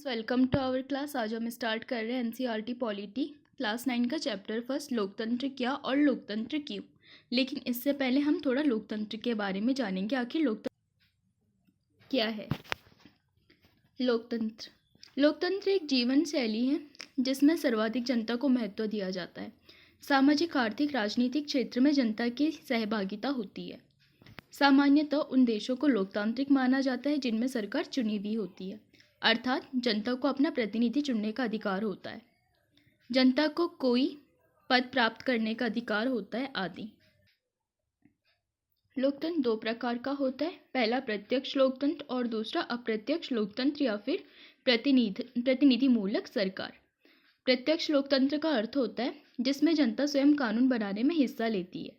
Welcome to our class. आज हम start कर रहे हैं एनसीईआरटी पॉलिटी क्लास 9 का चैप्टर फर्स्ट, लोकतंत्र क्या और लोकतंत्र क्यों। लेकिन इससे पहले हम थोड़ा लोकतंत्र के बारे में जानेंगे। आखिर लोकतंत्र क्या है। लोकतंत्र एक जीवन शैली है जिसमें सर्वाधिक जनता को महत्व दिया जाता है। सामाजिक, आर्थिक, राजनीतिक क्षेत्र में जनता की सहभागिता होती है। सामान्यतः उन देशों को लोकतांत्रिक माना जाता है जिनमें सरकार चुनी हुई होती है, अर्थात जनता को अपना प्रतिनिधि चुनने का अधिकार होता है, जनता को कोई पद प्राप्त करने का अधिकार होता है आदि। लोकतंत्र दो प्रकार का होता है, पहला प्रत्यक्ष लोकतंत्र और दूसरा अप्रत्यक्ष लोकतंत्र या फिर प्रतिनिधिमूलक सरकार। प्रत्यक्ष लोकतंत्र का अर्थ होता है जिसमें जनता स्वयं कानून बनाने में हिस्सा लेती है।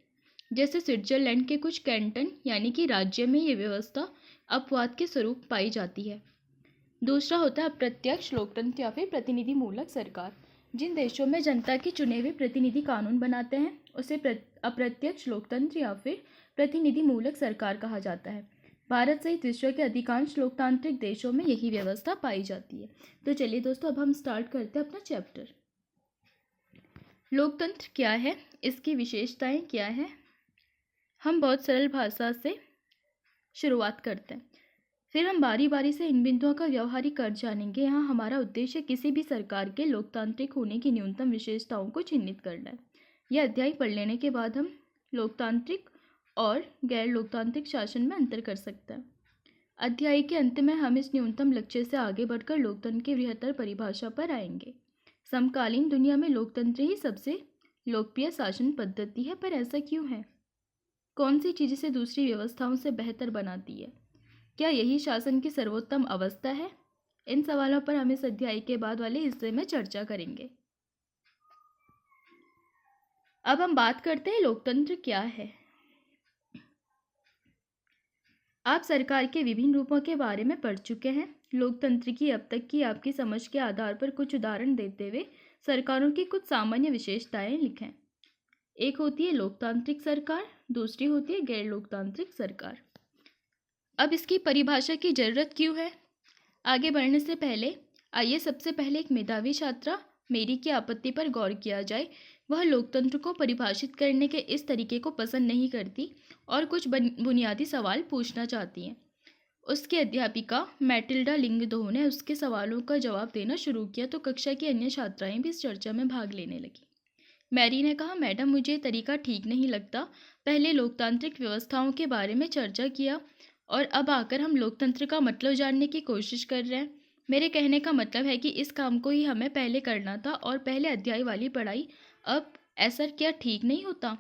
जैसे स्विट्जरलैंड के कुछ कैंटन यानी कि राज्य में ये व्यवस्था अपवाद के स्वरूप पाई जाती है। दूसरा होता है अप्रत्यक्ष लोकतंत्र या फिर प्रतिनिधिमूलक सरकार। जिन देशों में जनता के चुने हुए प्रतिनिधि कानून बनाते हैं उसे अप्रत्यक्ष लोकतंत्र या फिर प्रतिनिधिमूलक सरकार कहा जाता है। भारत सहित विश्व के अधिकांश लोकतांत्रिक देशों में यही व्यवस्था पाई जाती है। तो चलिए दोस्तों, अब हम स्टार्ट करते हैं अपना चैप्टर। लोकतंत्र क्या है, इसकी विशेषताएं क्या है। हम बहुत सरल भाषा से शुरुआत करते हैं, फिर हम बारी बारी से इन बिंदुओं का व्यवहारिक अर्थ जानेंगे। यहाँ हमारा उद्देश्य किसी भी सरकार के लोकतांत्रिक होने की न्यूनतम विशेषताओं को चिन्हित करना है। यह अध्याय पढ़ लेने के बाद हम लोकतांत्रिक और गैर लोकतांत्रिक शासन में अंतर कर सकते हैं। अध्याय के अंत में हम इस न्यूनतम लक्ष्य से आगे बढ़कर लोकतंत्र की बृहत्तर परिभाषा पर आएंगे। समकालीन दुनिया में लोकतंत्र ही सबसे लोकप्रिय शासन पद्धति है, पर ऐसा क्यों है? कौन सी चीज़ इसे दूसरी व्यवस्थाओं से बेहतर बनाती है? क्या यही शासन की सर्वोत्तम अवस्था है? इन सवालों पर हम इस अध्याय के बाद वाले हिस्से में चर्चा करेंगे। अब हम बात करते हैं लोकतंत्र क्या है। आप सरकार के विभिन्न रूपों के बारे में पढ़ चुके हैं। लोकतंत्र की अब तक की आपकी समझ के आधार पर कुछ उदाहरण देते हुए सरकारों की कुछ सामान्य विशेषताएं लिखें। एक होती है लोकतांत्रिक सरकार, दूसरी होती है गैर लोकतांत्रिक सरकार। अब इसकी परिभाषा की जरूरत क्यों है? आगे बढ़ने से पहले आइए सबसे पहले एक मेधावी छात्रा मेरी की आपत्ति पर गौर किया जाए। वह लोकतंत्र को परिभाषित करने के इस तरीके को पसंद नहीं करती और कुछ बुनियादी सवाल पूछना चाहती हैं। उसकी अध्यापिका मैटिल्डा लिंगदो ने उसके सवालों का जवाब देना शुरू किया तो कक्षा की अन्य छात्राएं भी इस चर्चा में भाग लेने लगी। मैरी ने कहा, मैडम मुझे ये तरीका ठीक नहीं लगता। पहले लोकतांत्रिक व्यवस्थाओं के बारे में चर्चा किया और अब आकर हम लोकतंत्र का मतलब जानने की कोशिश कर रहे हैं। मेरे कहने का मतलब है कि इस काम को ही हमें पहले करना था और पहले अध्याय वाली पढ़ाई अब ऐसा क्या ठीक नहीं होता?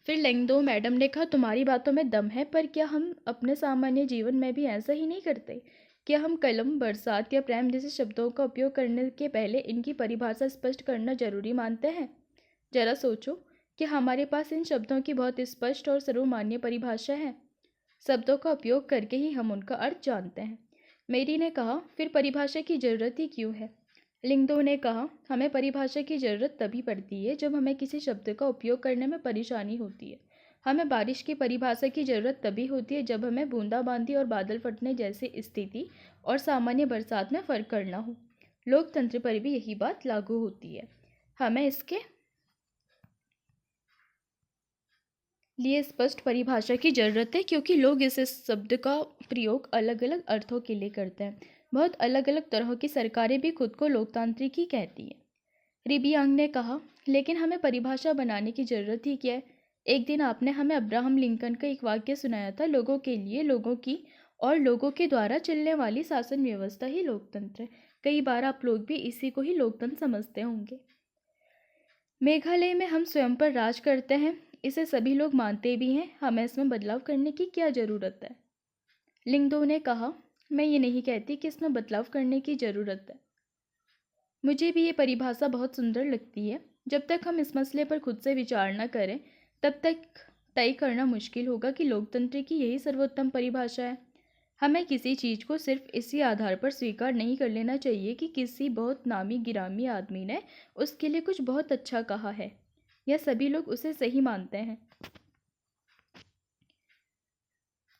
फिर लिंगदो मैडम ने कहा, तुम्हारी बातों में दम है, पर क्या हम अपने सामान्य जीवन में भी ऐसा ही नहीं करते? क्या हम कलम, बरसात या प्रेम जैसे शब्दों का उपयोग करने के पहले इनकी परिभाषा स्पष्ट करना जरूरी मानते हैं? जरा सोचो कि हमारे पास इन शब्दों की बहुत स्पष्ट और सर्वमान्य परिभाषा है। शब्दों का उपयोग करके ही हम उनका अर्थ जानते हैं। मेरी ने कहा, फिर परिभाषा की जरूरत ही क्यों है? लिंगदो ने कहा, हमें परिभाषा की जरूरत तभी पड़ती है जब हमें किसी शब्द का उपयोग करने में परेशानी होती है। हमें बारिश की परिभाषा की जरूरत तभी होती है जब हमें बूंदाबांदी और बादल फटने जैसी स्थिति और सामान्य बरसात में फर्क करना हो। लोकतंत्र पर भी यही बात लागू होती है। हमें इसके लिए स्पष्ट परिभाषा की जरूरत है क्योंकि लोग इस शब्द का प्रयोग अलग अलग अर्थों के लिए करते हैं। बहुत अलग अलग तरह की सरकारें भी खुद को लोकतांत्रिक ही कहती हैं। रिबियांग ने कहा, लेकिन हमें परिभाषा बनाने की जरूरत ही क्या है? एक दिन आपने हमें अब्राहम लिंकन का एक वाक्य सुनाया था, लोगों के लिए, लोगों की और लोगों के द्वारा चलने वाली शासन व्यवस्था ही लोकतंत्र है। कई बार आप लोग भी इसी को ही लोकतंत्र समझते होंगे। मेघालय में हम स्वयं पर राज करते हैं, इसे सभी लोग मानते भी हैं। हमें इसमें बदलाव करने की क्या ज़रूरत है? लिंगदो ने कहा, मैं ये नहीं कहती कि इसमें बदलाव करने की ज़रूरत है। मुझे भी ये परिभाषा बहुत सुंदर लगती है। जब तक हम इस मसले पर खुद से विचार न करें तब तक तय करना मुश्किल होगा कि लोकतंत्र की यही सर्वोत्तम परिभाषा है। हमें किसी चीज़ को सिर्फ इसी आधार पर स्वीकार नहीं कर लेना चाहिए कि किसी बहुत नामी गिरामी आदमी ने उसके लिए कुछ बहुत अच्छा कहा है या सभी लोग उसे सही मानते हैं।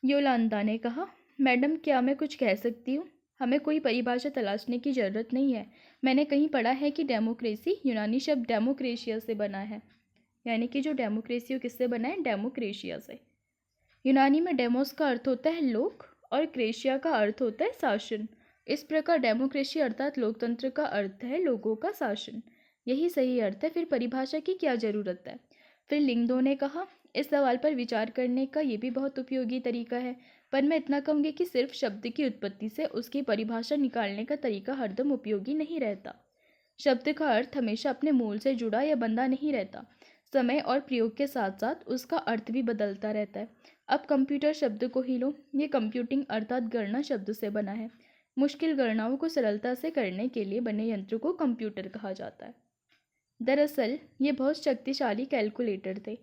योलांदा ने कहा, मैडम क्या मैं कुछ कह सकती हूँ? हमें कोई परिभाषा तलाशने की जरूरत नहीं है। मैंने कहीं पढ़ा है कि डेमोक्रेसी यूनानी शब्द डेमोक्रेशिया से बना है, यानी कि जो डेमोक्रेसी हो किससे बना है? डेमोक्रेशिया से। यूनानी में डेमोस का अर्थ होता है लोक और क्रेशिया का अर्थ होता है शासन। इस प्रकार डेमोक्रेसी अर्थात लोकतंत्र का अर्थ है लोगों का शासन। यही सही अर्थ है, फिर परिभाषा की क्या जरूरत है? फिर लिंगदो ने कहा, इस सवाल पर विचार करने का ये भी बहुत उपयोगी तरीका है, पर मैं इतना कहूँगी कि सिर्फ शब्द की उत्पत्ति से उसकी परिभाषा निकालने का तरीका हरदम उपयोगी नहीं रहता। शब्द का अर्थ हमेशा अपने मूल से जुड़ा या बंधा नहीं रहता। समय और प्रयोग के साथ साथ उसका अर्थ भी बदलता रहता है। अब कंप्यूटर शब्द को ही लो, ये कंप्यूटिंग अर्थात गणना शब्द से बना है। मुश्किल गणनाओं को सरलता से करने के लिए बने यंत्र को कंप्यूटर कहा जाता है। दरअसल ये बहुत शक्तिशाली कैलकुलेटर थे,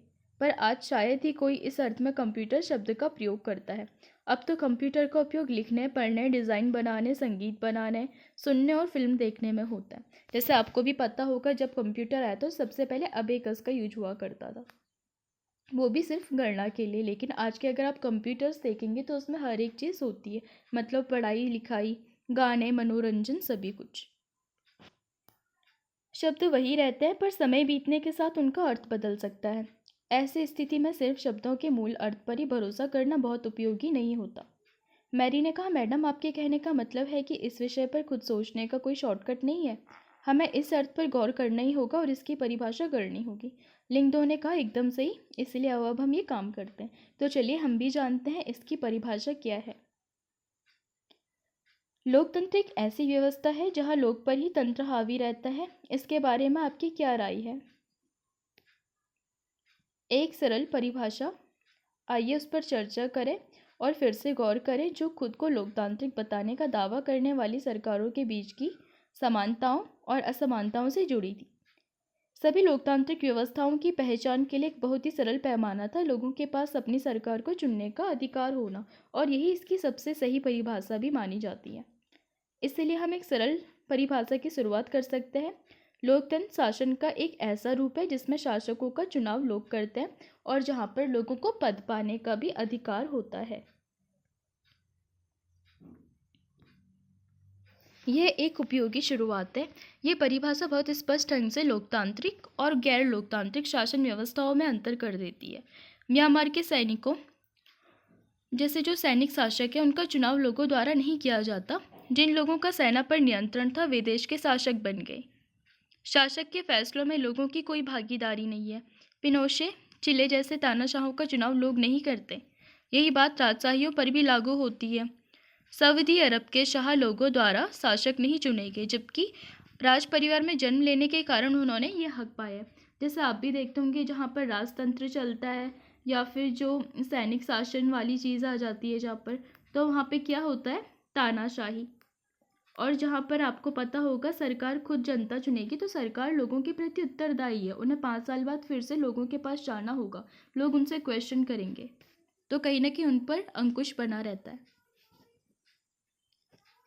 पर आज शायद ही कोई इस अर्थ में कंप्यूटर शब्द का प्रयोग करता है। अब तो कंप्यूटर का उपयोग लिखने, पढ़ने, डिज़ाइन बनाने, संगीत बनाने, सुनने और फिल्म देखने में होता है। जैसे आपको भी पता होगा, जब कंप्यूटर आया तो सबसे पहले अबेकस का यूज हुआ करता था, वो भी सिर्फ गणना के लिए। लेकिन आज के अगर आप कंप्यूटर्स देखेंगे तो उसमें हर एक चीज़ होती है, मतलब पढ़ाई लिखाई, गाने, मनोरंजन, सभी कुछ। शब्द वही रहते हैं पर समय बीतने के साथ उनका अर्थ बदल सकता है। ऐसी स्थिति में सिर्फ शब्दों के मूल अर्थ पर ही भरोसा करना बहुत उपयोगी नहीं होता। मैरी ने कहा, मैडम आपके कहने का मतलब है कि इस विषय पर खुद सोचने का कोई शॉर्टकट नहीं है, हमें इस अर्थ पर गौर करना ही होगा और इसकी परिभाषा करनी होगी। लिंगदो ने कहा, एकदम सही, इसलिए अब हम ये काम करते हैं। तो चलिए हम भी जानते हैं इसकी परिभाषा क्या है। लोकतंत्र एक ऐसी व्यवस्था है जहां लोक पर ही तंत्र हावी रहता है। इसके बारे में आपकी क्या राय है? एक सरल परिभाषा, आइए उस पर चर्चा करें और फिर से गौर करें, जो खुद को लोकतांत्रिक बताने का दावा करने वाली सरकारों के बीच की समानताओं और असमानताओं से जुड़ी थी। सभी लोकतांत्रिक व्यवस्थाओं की पहचान के लिए एक बहुत ही सरल पैमाना था, लोगों के पास अपनी सरकार को चुनने का अधिकार होना, और यही इसकी सबसे सही परिभाषा भी मानी जाती है। इसलिए हम एक सरल परिभाषा की शुरुआत कर सकते हैं। लोकतंत्र शासन का एक ऐसा रूप है जिसमें शासकों का चुनाव लोग करते हैं और जहां पर लोगों को पद पाने का भी अधिकार होता है। यह एक उपयोगी शुरुआत है। ये परिभाषा बहुत स्पष्ट ढंग से लोकतांत्रिक और गैर लोकतांत्रिक शासन व्यवस्थाओं में अंतर कर देती है। म्यांमार के सैनिकों जैसे जो सैनिक शासक है, उनका चुनाव लोगों द्वारा नहीं किया जाता। जिन लोगों का सेना पर नियंत्रण था वे देश के शासक बन गए। शासक के फैसलों में लोगों की कोई भागीदारी नहीं है। पिनोशे, चिले जैसे तानाशाहों का चुनाव लोग नहीं करते। यही बात राजशाहियों पर भी लागू होती है। सऊदी अरब के शाह लोगों द्वारा शासक नहीं चुने गए, जबकि राज परिवार में जन्म लेने के कारण उन्होंने ये हक पाया। जैसे आप भी देखते होंगे, जहाँ पर राजतंत्र चलता है या फिर जो सैनिक शासन वाली चीज़ आ जाती है जहाँ पर, तो वहाँ पे क्या होता है? तानाशाही। और जहाँ पर आपको पता होगा सरकार खुद जनता चुनेगी, तो सरकार लोगों के प्रति उत्तरदायी है। उन्हें 5 साल बाद फिर से लोगों के पास जाना होगा, लोग उनसे क्वेश्चन करेंगे, तो कहीं ना कहीं उन पर अंकुश बना रहता है।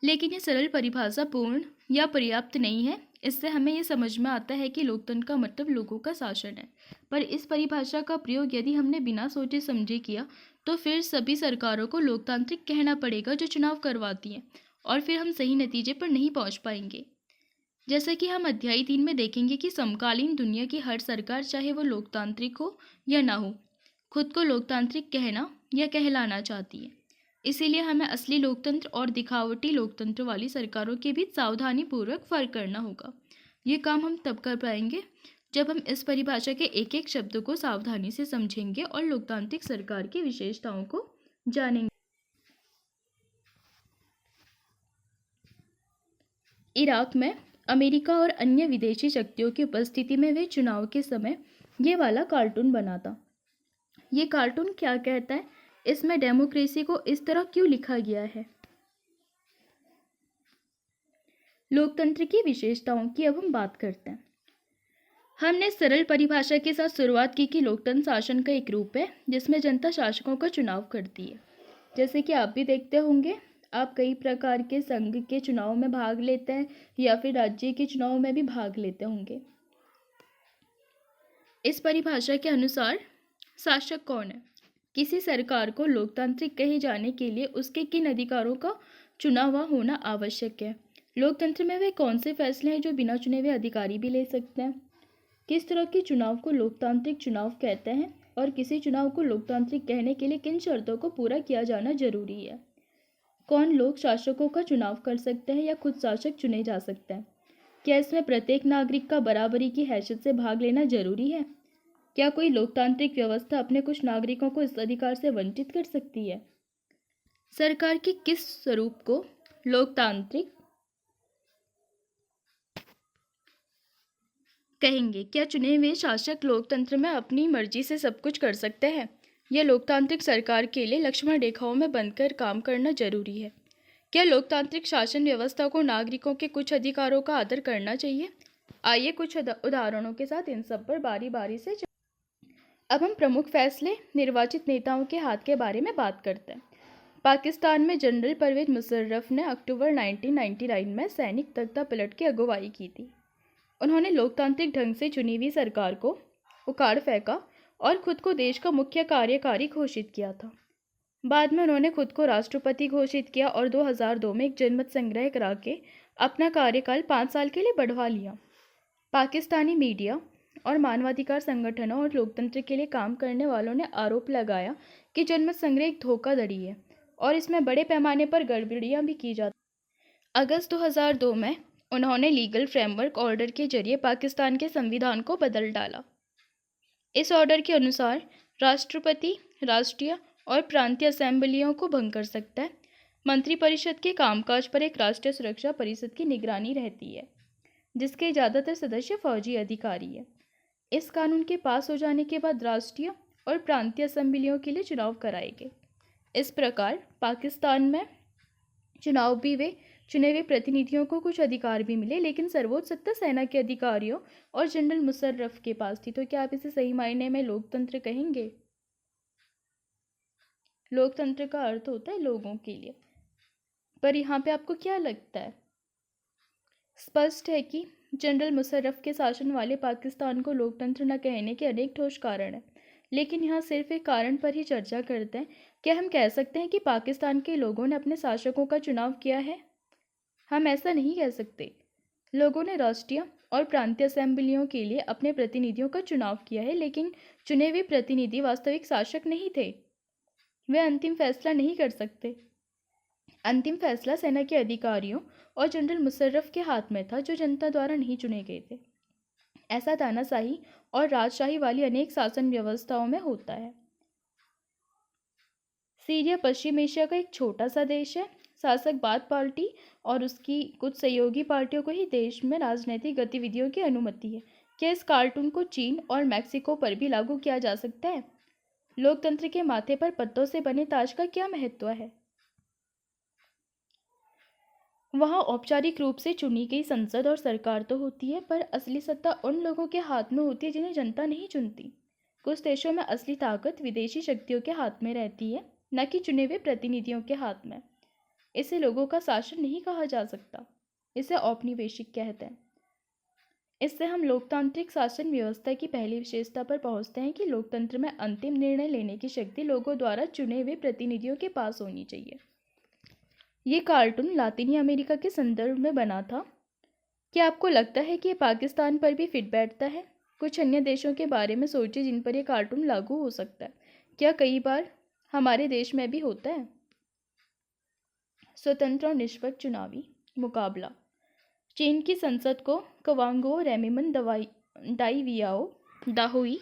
लेकिन ये सरल परिभाषा पूर्ण या पर्याप्त नहीं है। इससे हमें ये समझ में आता है कि लोकतंत्र का मतलब लोगों का शासन है, पर इस परिभाषा का प्रयोग यदि हमने बिना सोचे समझे किया तो फिर सभी सरकारों को लोकतांत्रिक कहना पड़ेगा जो चुनाव करवाती हैं, और फिर हम सही नतीजे पर नहीं पहुंच पाएंगे। जैसा कि हम अध्याय 3 में देखेंगे कि समकालीन दुनिया की हर सरकार, चाहे वो लोकतांत्रिक हो या ना हो, खुद को लोकतांत्रिक कहना या कहलाना चाहती है। इसीलिए हमें असली लोकतंत्र और दिखावटी लोकतंत्र वाली सरकारों के बीच सावधानी पूर्वक फर्क करना होगा। ये काम हम तब कर पाएंगे जब हम इस परिभाषा के एक एक शब्द को सावधानी से समझेंगे और लोकतांत्रिक सरकार की विशेषताओं को जानेंगे। इराक में अमेरिका और अन्य विदेशी शक्तियों की उपस्थिति में वे चुनाव के समय ये वाला कार्टून बना था। ये कार्टून क्या कहता है? इसमें डेमोक्रेसी को इस तरह क्यों लिखा गया है? लोकतंत्र की विशेषताओं की अब हम बात करते हैं। हमने सरल परिभाषा के साथ शुरुआत की कि लोकतंत्र शासन का एक रूप है जिसमें जनता शासकों का चुनाव करती है। जैसे कि आप भी देखते होंगे, आप कई प्रकार के संघ के चुनाव में भाग लेते हैं या फिर राज्य के चुनाव में भी भाग लेते होंगे। इस परिभाषा के अनुसार शासक कौन है? किसी सरकार को लोकतांत्रिक कहे जाने के लिए उसके किन अधिकारों का चुना हुआ होना आवश्यक है। लोकतंत्र में वे कौन से फैसले हैं जो बिना चुने हुए अधिकारी भी ले सकते हैं? किस तरह के चुनाव को लोकतांत्रिक चुनाव कहते हैं और किसी चुनाव को लोकतांत्रिक कहने के लिए किन शर्तों को पूरा किया जाना जरूरी है? कौन लोक शासकों का चुनाव कर सकते हैं या खुद शासक चुने जा सकते हैं? क्या इसमें प्रत्येक नागरिक का बराबरी की हैसियत से भाग लेना जरूरी है? क्या कोई लोकतांत्रिक व्यवस्था अपने कुछ नागरिकों को इस अधिकार से वंचित कर सकती है? सरकार के किस स्वरूप को लोकतांत्रिक कहेंगे? क्या चुने हुए शासक लोकतंत्र में अपनी मर्जी से सब कुछ कर सकते हैं? यह लोकतांत्रिक सरकार के लिए लक्ष्मण रेखाओं में बंधकर काम करना जरूरी है? क्या लोकतांत्रिक शासन व्यवस्था को नागरिकों के कुछ अधिकारों का आदर करना चाहिए? आइए कुछ उदाहरणों के साथ इन सब पर बारी बारी से अब हम प्रमुख फैसले निर्वाचित नेताओं के हाथ के बारे में बात करते हैं। पाकिस्तान में जनरल परवेज मुशर्रफ ने अक्टूबर 1999 में सैनिक तख्ता पलट की अगुवाई की थी। उन्होंने लोकतांत्रिक ढंग से चुनी हुई सरकार को उखाड़ फेंका और खुद को देश का मुख्य कार्यकारी घोषित किया था। बाद में उन्होंने खुद को राष्ट्रपति घोषित किया और 2002 में एक जनमत संग्रह करा के अपना कार्यकाल 5 साल के लिए बढ़वा लिया। पाकिस्तानी मीडिया और मानवाधिकार संगठनों और लोकतंत्र के लिए काम करने वालों ने आरोप लगाया कि जनमत संग्रह एक धोखाधड़ी है और इसमें बड़े पैमाने पर गड़बड़ियां भी की जाती। अगस्त 2002 में उन्होंने लीगल फ्रेमवर्क ऑर्डर के जरिए पाकिस्तान के संविधान को बदल डाला। इस ऑर्डर के अनुसार राष्ट्रपति राष्ट्रीय और प्रांतीय असेंबलियों को भंग कर सकता है। मंत्रिपरिषद के कामकाज पर एक राष्ट्रीय सुरक्षा परिषद की निगरानी रहती है, जिसके ज़्यादातर सदस्य फौजी अधिकारी हैं। इस कानून के पास हो जाने के बाद राष्ट्रीय और प्रांतीय असेंबलियों के लिए चुनाव कराए गए। इस प्रकार पाकिस्तान में चुनाव भी वे चुने हुए प्रतिनिधियों को कुछ अधिकार भी मिले, लेकिन सर्वोच्च सत्ता सेना के अधिकारियों और जनरल मुशर्रफ के पास थी। तो क्या आप इसे सही मायने में लोकतंत्र कहेंगे? लोकतंत्र का अर्थ होता है लोगों के लिए, पर यहाँ पे आपको क्या लगता है? स्पष्ट है कि जनरल मुशर्रफ के शासन वाले पाकिस्तान को लोकतंत्र न कहने के अनेक ठोस कारण हैं, लेकिन यहाँ सिर्फ एक कारण पर ही चर्चा करते हैं। क्या हम कह सकते हैं कि पाकिस्तान के लोगों ने अपने शासकों का चुनाव किया है? हम ऐसा नहीं कह सकते। लोगों ने राष्ट्रीय और प्रांतीय असेंबलियों के लिए अपने प्रतिनिधियों का चुनाव किया है, लेकिन चुने हुए प्रतिनिधि वास्तविक शासक नहीं थे। वे अंतिम फैसला नहीं कर सकते। अंतिम फैसला सेना के अधिकारियों और जनरल मुशर्रफ के हाथ में था, जो जनता द्वारा नहीं चुने गए थे। ऐसा तानाशाही और राजशाही वाली अनेक शासन व्यवस्थाओं में होता है। सीरिया पश्चिम एशिया का एक छोटा सा देश है। शासक बाथ पार्टी और उसकी कुछ सहयोगी पार्टियों को ही देश में राजनीतिक गतिविधियों की अनुमति है। क्या इस कार्टून को चीन और मैक्सिको पर भी लागू किया जा सकता है? लोकतंत्र के माथे पर पत्तों से बने ताज का क्या महत्व है? वहाँ औपचारिक रूप से चुनी गई संसद और सरकार तो होती है, पर असली सत्ता उन लोगों के हाथ में होती है जिन्हें जनता नहीं चुनती। कुछ देशों में असली ताकत विदेशी शक्तियों के हाथ में रहती है, न कि चुने हुए प्रतिनिधियों के हाथ में। इसे लोगों का शासन नहीं कहा जा सकता, इसे औपनिवेशिक कहते हैं। इससे हम लोकतांत्रिक शासन व्यवस्था की पहली विशेषता पर पहुंचते हैं कि लोकतंत्र में अंतिम निर्णय लेने की शक्ति लोगों द्वारा चुने हुए प्रतिनिधियों के पास होनी चाहिए। ये कार्टून लातिनी अमेरिका के संदर्भ में बना था। क्या आपको लगता है कि ये पाकिस्तान पर भी फिट बैठता है? कुछ अन्य देशों के बारे में सोचिए जिन पर यह कार्टून लागू हो सकता है। क्या कई बार हमारे देश में भी होता है? स्वतंत्र और निष्पक्ष चुनावी मुकाबला। चीन की संसद को कवांगो रेमिमन दाइवियाओ दाहुई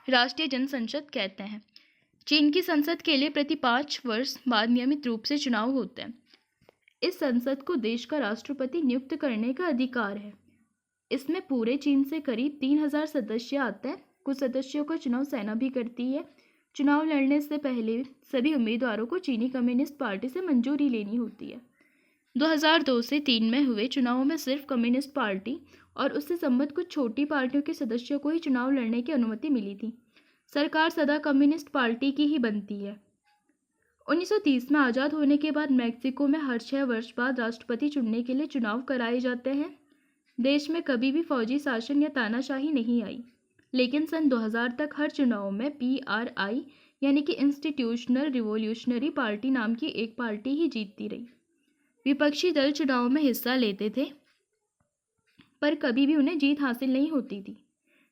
राष्ट्रीय जनसंसद कहते हैं। चीन की संसद के लिए प्रति 5 वर्ष बाद नियमित रूप से चुनाव होते हैं। इस संसद को देश का राष्ट्रपति नियुक्त करने का अधिकार है। इसमें पूरे चीन से करीब 3000 सदस्य आते हैं। कुछ सदस्यों का चुनाव सेना भी करती है। चुनाव लड़ने से पहले सभी उम्मीदवारों को चीनी कम्युनिस्ट पार्टी से मंजूरी लेनी होती है। 2002 से 3 में हुए चुनावों में सिर्फ कम्युनिस्ट पार्टी और उससे संबद्ध कुछ छोटी पार्टियों के सदस्यों को ही चुनाव लड़ने की अनुमति मिली थी। सरकार सदा कम्युनिस्ट पार्टी की ही बनती है। 1930 में आज़ाद होने के बाद मैक्सिको में हर 6 वर्ष बाद राष्ट्रपति चुनने के लिए चुनाव कराए जाते हैं। देश में कभी भी फौजी शासन या तानाशाही नहीं आई, लेकिन सन 2000 तक हर चुनाव में PRI यानी कि इंस्टीट्यूशनल रिवॉल्यूशनरी पार्टी नाम की एक पार्टी ही जीतती रही। विपक्षी दल चुनाव में हिस्सा लेते थे, पर कभी भी उन्हें जीत हासिल नहीं होती थी।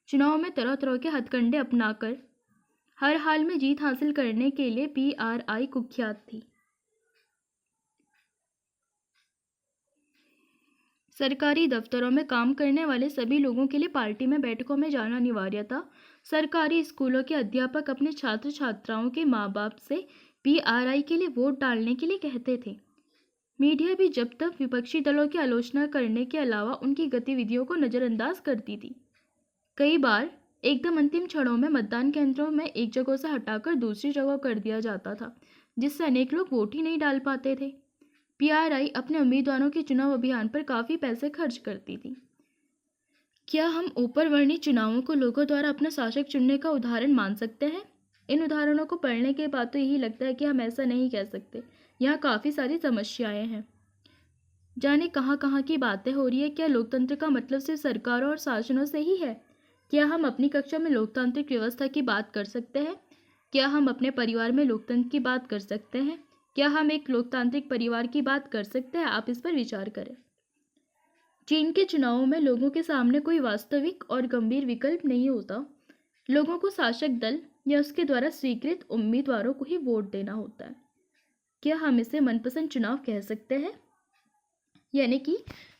चुनाव में तरह तरह के हथकंडे अपनाकर हर हाल में जीत हासिल करने के लिए PRI कुख्यात थी। सरकारी दफ्तरों में काम करने वाले सभी लोगों के लिए पार्टी में बैठकों में जाना अनिवार्य था। सरकारी स्कूलों के अध्यापक अपने छात्र छात्राओं के माँ बाप से PRI के लिए वोट डालने के लिए कहते थे। मीडिया भी जब तक विपक्षी दलों की आलोचना करने के अलावा उनकी गतिविधियों को नज़रअंदाज करती थी। कई बार एकदम अंतिम क्षणों में मतदान केंद्रों में एक जगह से हटाकर दूसरी जगह कर दिया जाता था, जिससे अनेक लोग वोट ही नहीं डाल पाते थे। PRI अपने उम्मीदवारों के चुनाव अभियान पर काफ़ी पैसे खर्च करती थी। क्या हम ऊपर वर्णित चुनावों को लोगों द्वारा अपना शासक चुनने का उदाहरण मान सकते हैं? इन उदाहरणों को पढ़ने के बाद तो यही लगता है कि हम ऐसा नहीं कह सकते। यहाँ काफ़ी सारी समस्याएं हैं। जाने कहाँ की बातें हो रही है। क्या लोकतंत्र का मतलब सिर्फ सरकारों और शासनों से ही है? क्या हम अपनी कक्षा में लोकतांत्रिक व्यवस्था की बात कर सकते हैं? क्या हम अपने परिवार में लोकतंत्र की बात कर सकते हैं? क्या हम एक लोकतांत्रिक परिवार की बात कर सकते हैं? आप इस पर विचार करें। चीन के चुनावों में लोगों के सामने कोई वास्तविक और गंभीर विकल्प नहीं होता। लोगों को शासक दल या उसके द्वारा स्वीकृत उम्मीदवारों को ही वोट देना होता है। क्या हम इसे मनपसंद चुनाव कह सकते हैं? यानी कि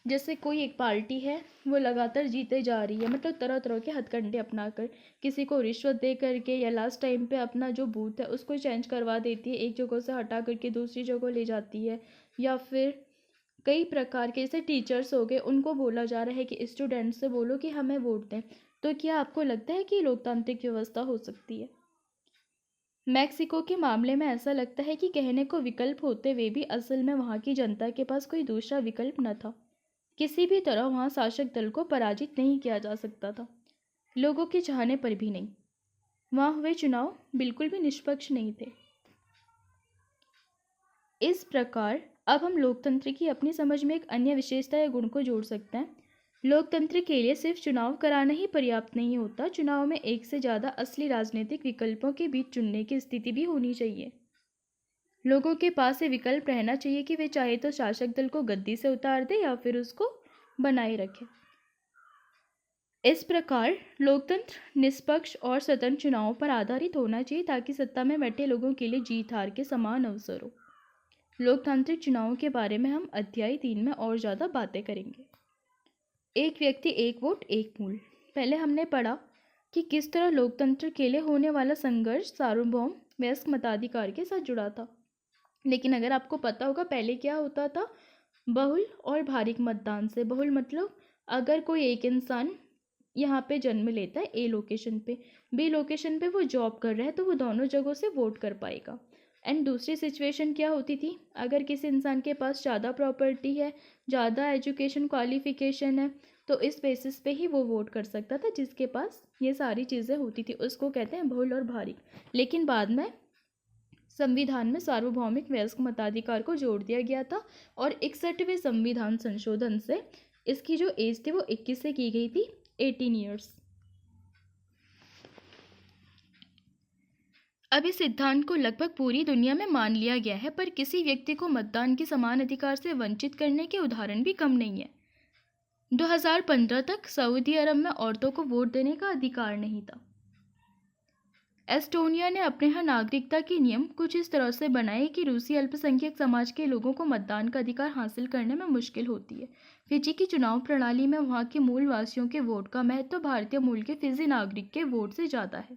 जैसे कोई एक पार्टी है, वो लगातार जीते जा रही है, मतलब तरह तरह के हथकंडे अपनाकर, किसी को रिश्वत दे करके या लास्ट टाइम पे अपना जो बूथ है उसको चेंज करवा देती है, एक जगह से हटा करके दूसरी जगह ले जाती है, या फिर कई प्रकार के जैसे टीचर्स हो गए, उनको बोला जा रहा है कि स्टूडेंट्स से बोलो कि हमें वोट दें। तो क्या आपको लगता है कि लोकतांत्रिक व्यवस्था हो सकती है? मैक्सिको के मामले में ऐसा लगता है कि कहने को विकल्प होते हुए भी असल में वहाँ की जनता के पास कोई दूसरा विकल्प न था। किसी भी तरह वहाँ शासक दल को पराजित नहीं किया जा सकता था, लोगों के चाहने पर भी नहीं। वहाँ हुए चुनाव बिल्कुल भी निष्पक्ष नहीं थे। इस प्रकार अब हम लोकतंत्र की अपनी समझ में एक अन्य विशेषता या गुण को जोड़ सकते हैं। लोकतंत्र के लिए सिर्फ चुनाव कराना ही पर्याप्त नहीं होता। चुनाव में एक से ज़्यादा असली राजनीतिक विकल्पों के बीच चुनने की स्थिति भी होनी चाहिए। लोगों के पास ये विकल्प रहना चाहिए कि वे चाहे तो शासक दल को गद्दी से उतार दे या फिर उसको बनाए रखें। इस प्रकार लोकतंत्र निष्पक्ष और स्वतंत्र चुनावों पर आधारित होना चाहिए ताकि सत्ता में बैठे लोगों के लिए जीत हार के समान अवसर हो। लोकतांत्रिक चुनावों के बारे में हम अध्याय 3 में और ज़्यादा बातें करेंगे। एक व्यक्ति एक वोट एक मूल। पहले हमने पढ़ा कि किस तरह लोकतंत्र के लिए होने वाला संघर्ष सार्वभौम वयस्क मताधिकार के साथ जुड़ा था। लेकिन अगर आपको पता होगा पहले क्या होता था, बहुल और भारिक मतदान से। बहुल मतलब अगर कोई एक इंसान यहाँ पे जन्म लेता है ए लोकेशन पे, बी लोकेशन पे वो जॉब कर रहा है, तो वो दोनों जगहों से वोट कर पाएगा। एंड दूसरी सिचुएशन क्या होती थी, अगर किसी इंसान के पास ज़्यादा प्रॉपर्टी है, ज़्यादा एजुकेशन क्वालिफिकेशन है, तो इस बेसिस पे ही वो वोट कर सकता था। जिसके पास ये सारी चीज़ें होती थी उसको कहते हैं बहुल और भारिक। लेकिन बाद में संविधान में सार्वभौमिक वयस्क मताधिकार को जोड़ दिया गया था और 61वें संविधान संशोधन से इसकी जो एज थी वो 21 से की गई थी, 18 ईयर्स। अब इस सिद्धांत को लगभग पूरी दुनिया में मान लिया गया है, पर किसी व्यक्ति को मतदान के समान अधिकार से वंचित करने के उदाहरण भी कम नहीं है। 2015 तक सऊदी अरब में औरतों को वोट देने का अधिकार नहीं था। एस्टोनिया ने अपने यहाँ नागरिकता के नियम कुछ इस तरह से बनाए कि रूसी अल्पसंख्यक समाज के लोगों को मतदान का अधिकार हासिल करने में मुश्किल होती है। फिजी की चुनाव प्रणाली में वहाँ के मूल वासियों के वोट का महत्व भारतीय मूल के फिजी नागरिक के वोट से ज़्यादा है।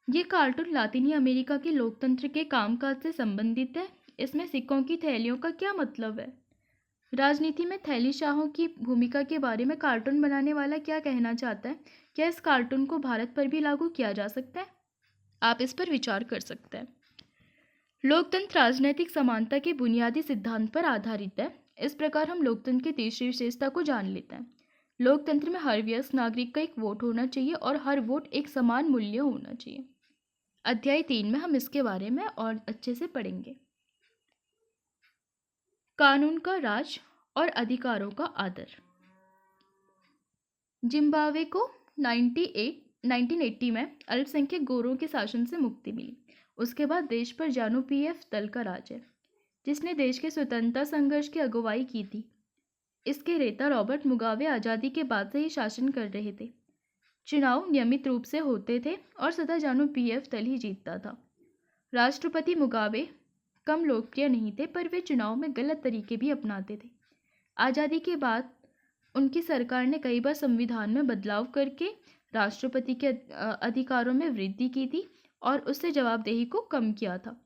ये कार्टून लातिनी अमेरिका के लोकतंत्र के कामकाज से संबंधित है। इसमें सिक्कों की थैलियों का क्या मतलब है? राजनीति में थैलीशाहों की भूमिका के बारे में कार्टून बनाने वाला क्या कहना चाहता है? क्या इस कार्टून को भारत पर भी लागू किया जा सकता है? आप इस पर विचार कर सकते हैं। लोकतंत्र राजनीतिक समानता के बुनियादी सिद्धांत पर आधारित है। इस प्रकार हम लोकतंत्र की तीसरी विशेषता को जान लेते हैं। लोकतंत्र में हर वयस्क नागरिक का एक वोट होना चाहिए और हर वोट एक समान मूल्य होना चाहिए। अध्याय 3 में हम इसके बारे में और अच्छे से पढ़ेंगे। कानून का राज और अधिकारों का आदर। जिम्बाब्वे को 1980 में अल्पसंख्यक गोरों के शासन से मुक्ति मिली। उसके बाद देश पर जानू PF दल का राज है। जिसने देश के स्वतंत्रता संघर्ष की अगुवाई की थी। इसके नेता रॉबर्ट मुगाबे आज़ादी के बाद से ही शासन कर रहे थे। चुनाव नियमित रूप से होते थे और सदा जानू पीएफ दल ही जीतता था। राष्ट्रपति मुगाबे कम लोकप्रिय नहीं थे, पर वे चुनाव में गलत तरीके भी अपनाते थे। आज़ादी के बाद उनकी सरकार ने कई बार संविधान में बदलाव करके राष्ट्रपति के अधिकारों में वृद्धि की थी और उससे जवाबदेही को कम किया था।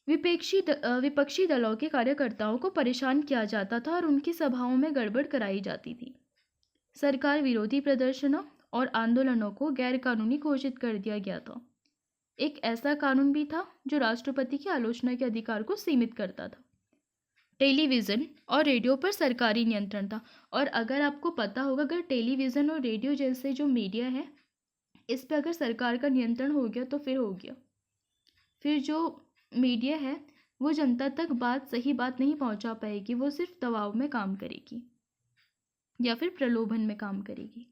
विपक्षी दलों के कार्यकर्ताओं को परेशान किया जाता था और उनकी सभाओं में गड़बड़ कराई जाती थी। सरकार विरोधी प्रदर्शनों और आंदोलनों को गैरकानूनी घोषित कर दिया गया था। एक ऐसा कानून भी था जो राष्ट्रपति की आलोचना के अधिकार को सीमित करता था। टेलीविज़न और रेडियो पर सरकारी नियंत्रण था, और अगर आपको पता होगा, अगर टेलीविज़न और रेडियो जैसे जो मीडिया है, इस पर अगर सरकार का नियंत्रण हो गया तो फिर हो गया। फिर जो मीडिया है वो जनता तक सही बात नहीं पहुंचा पाएगी, वो सिर्फ दबाव में काम करेगी या फिर प्रलोभन में काम करेगी।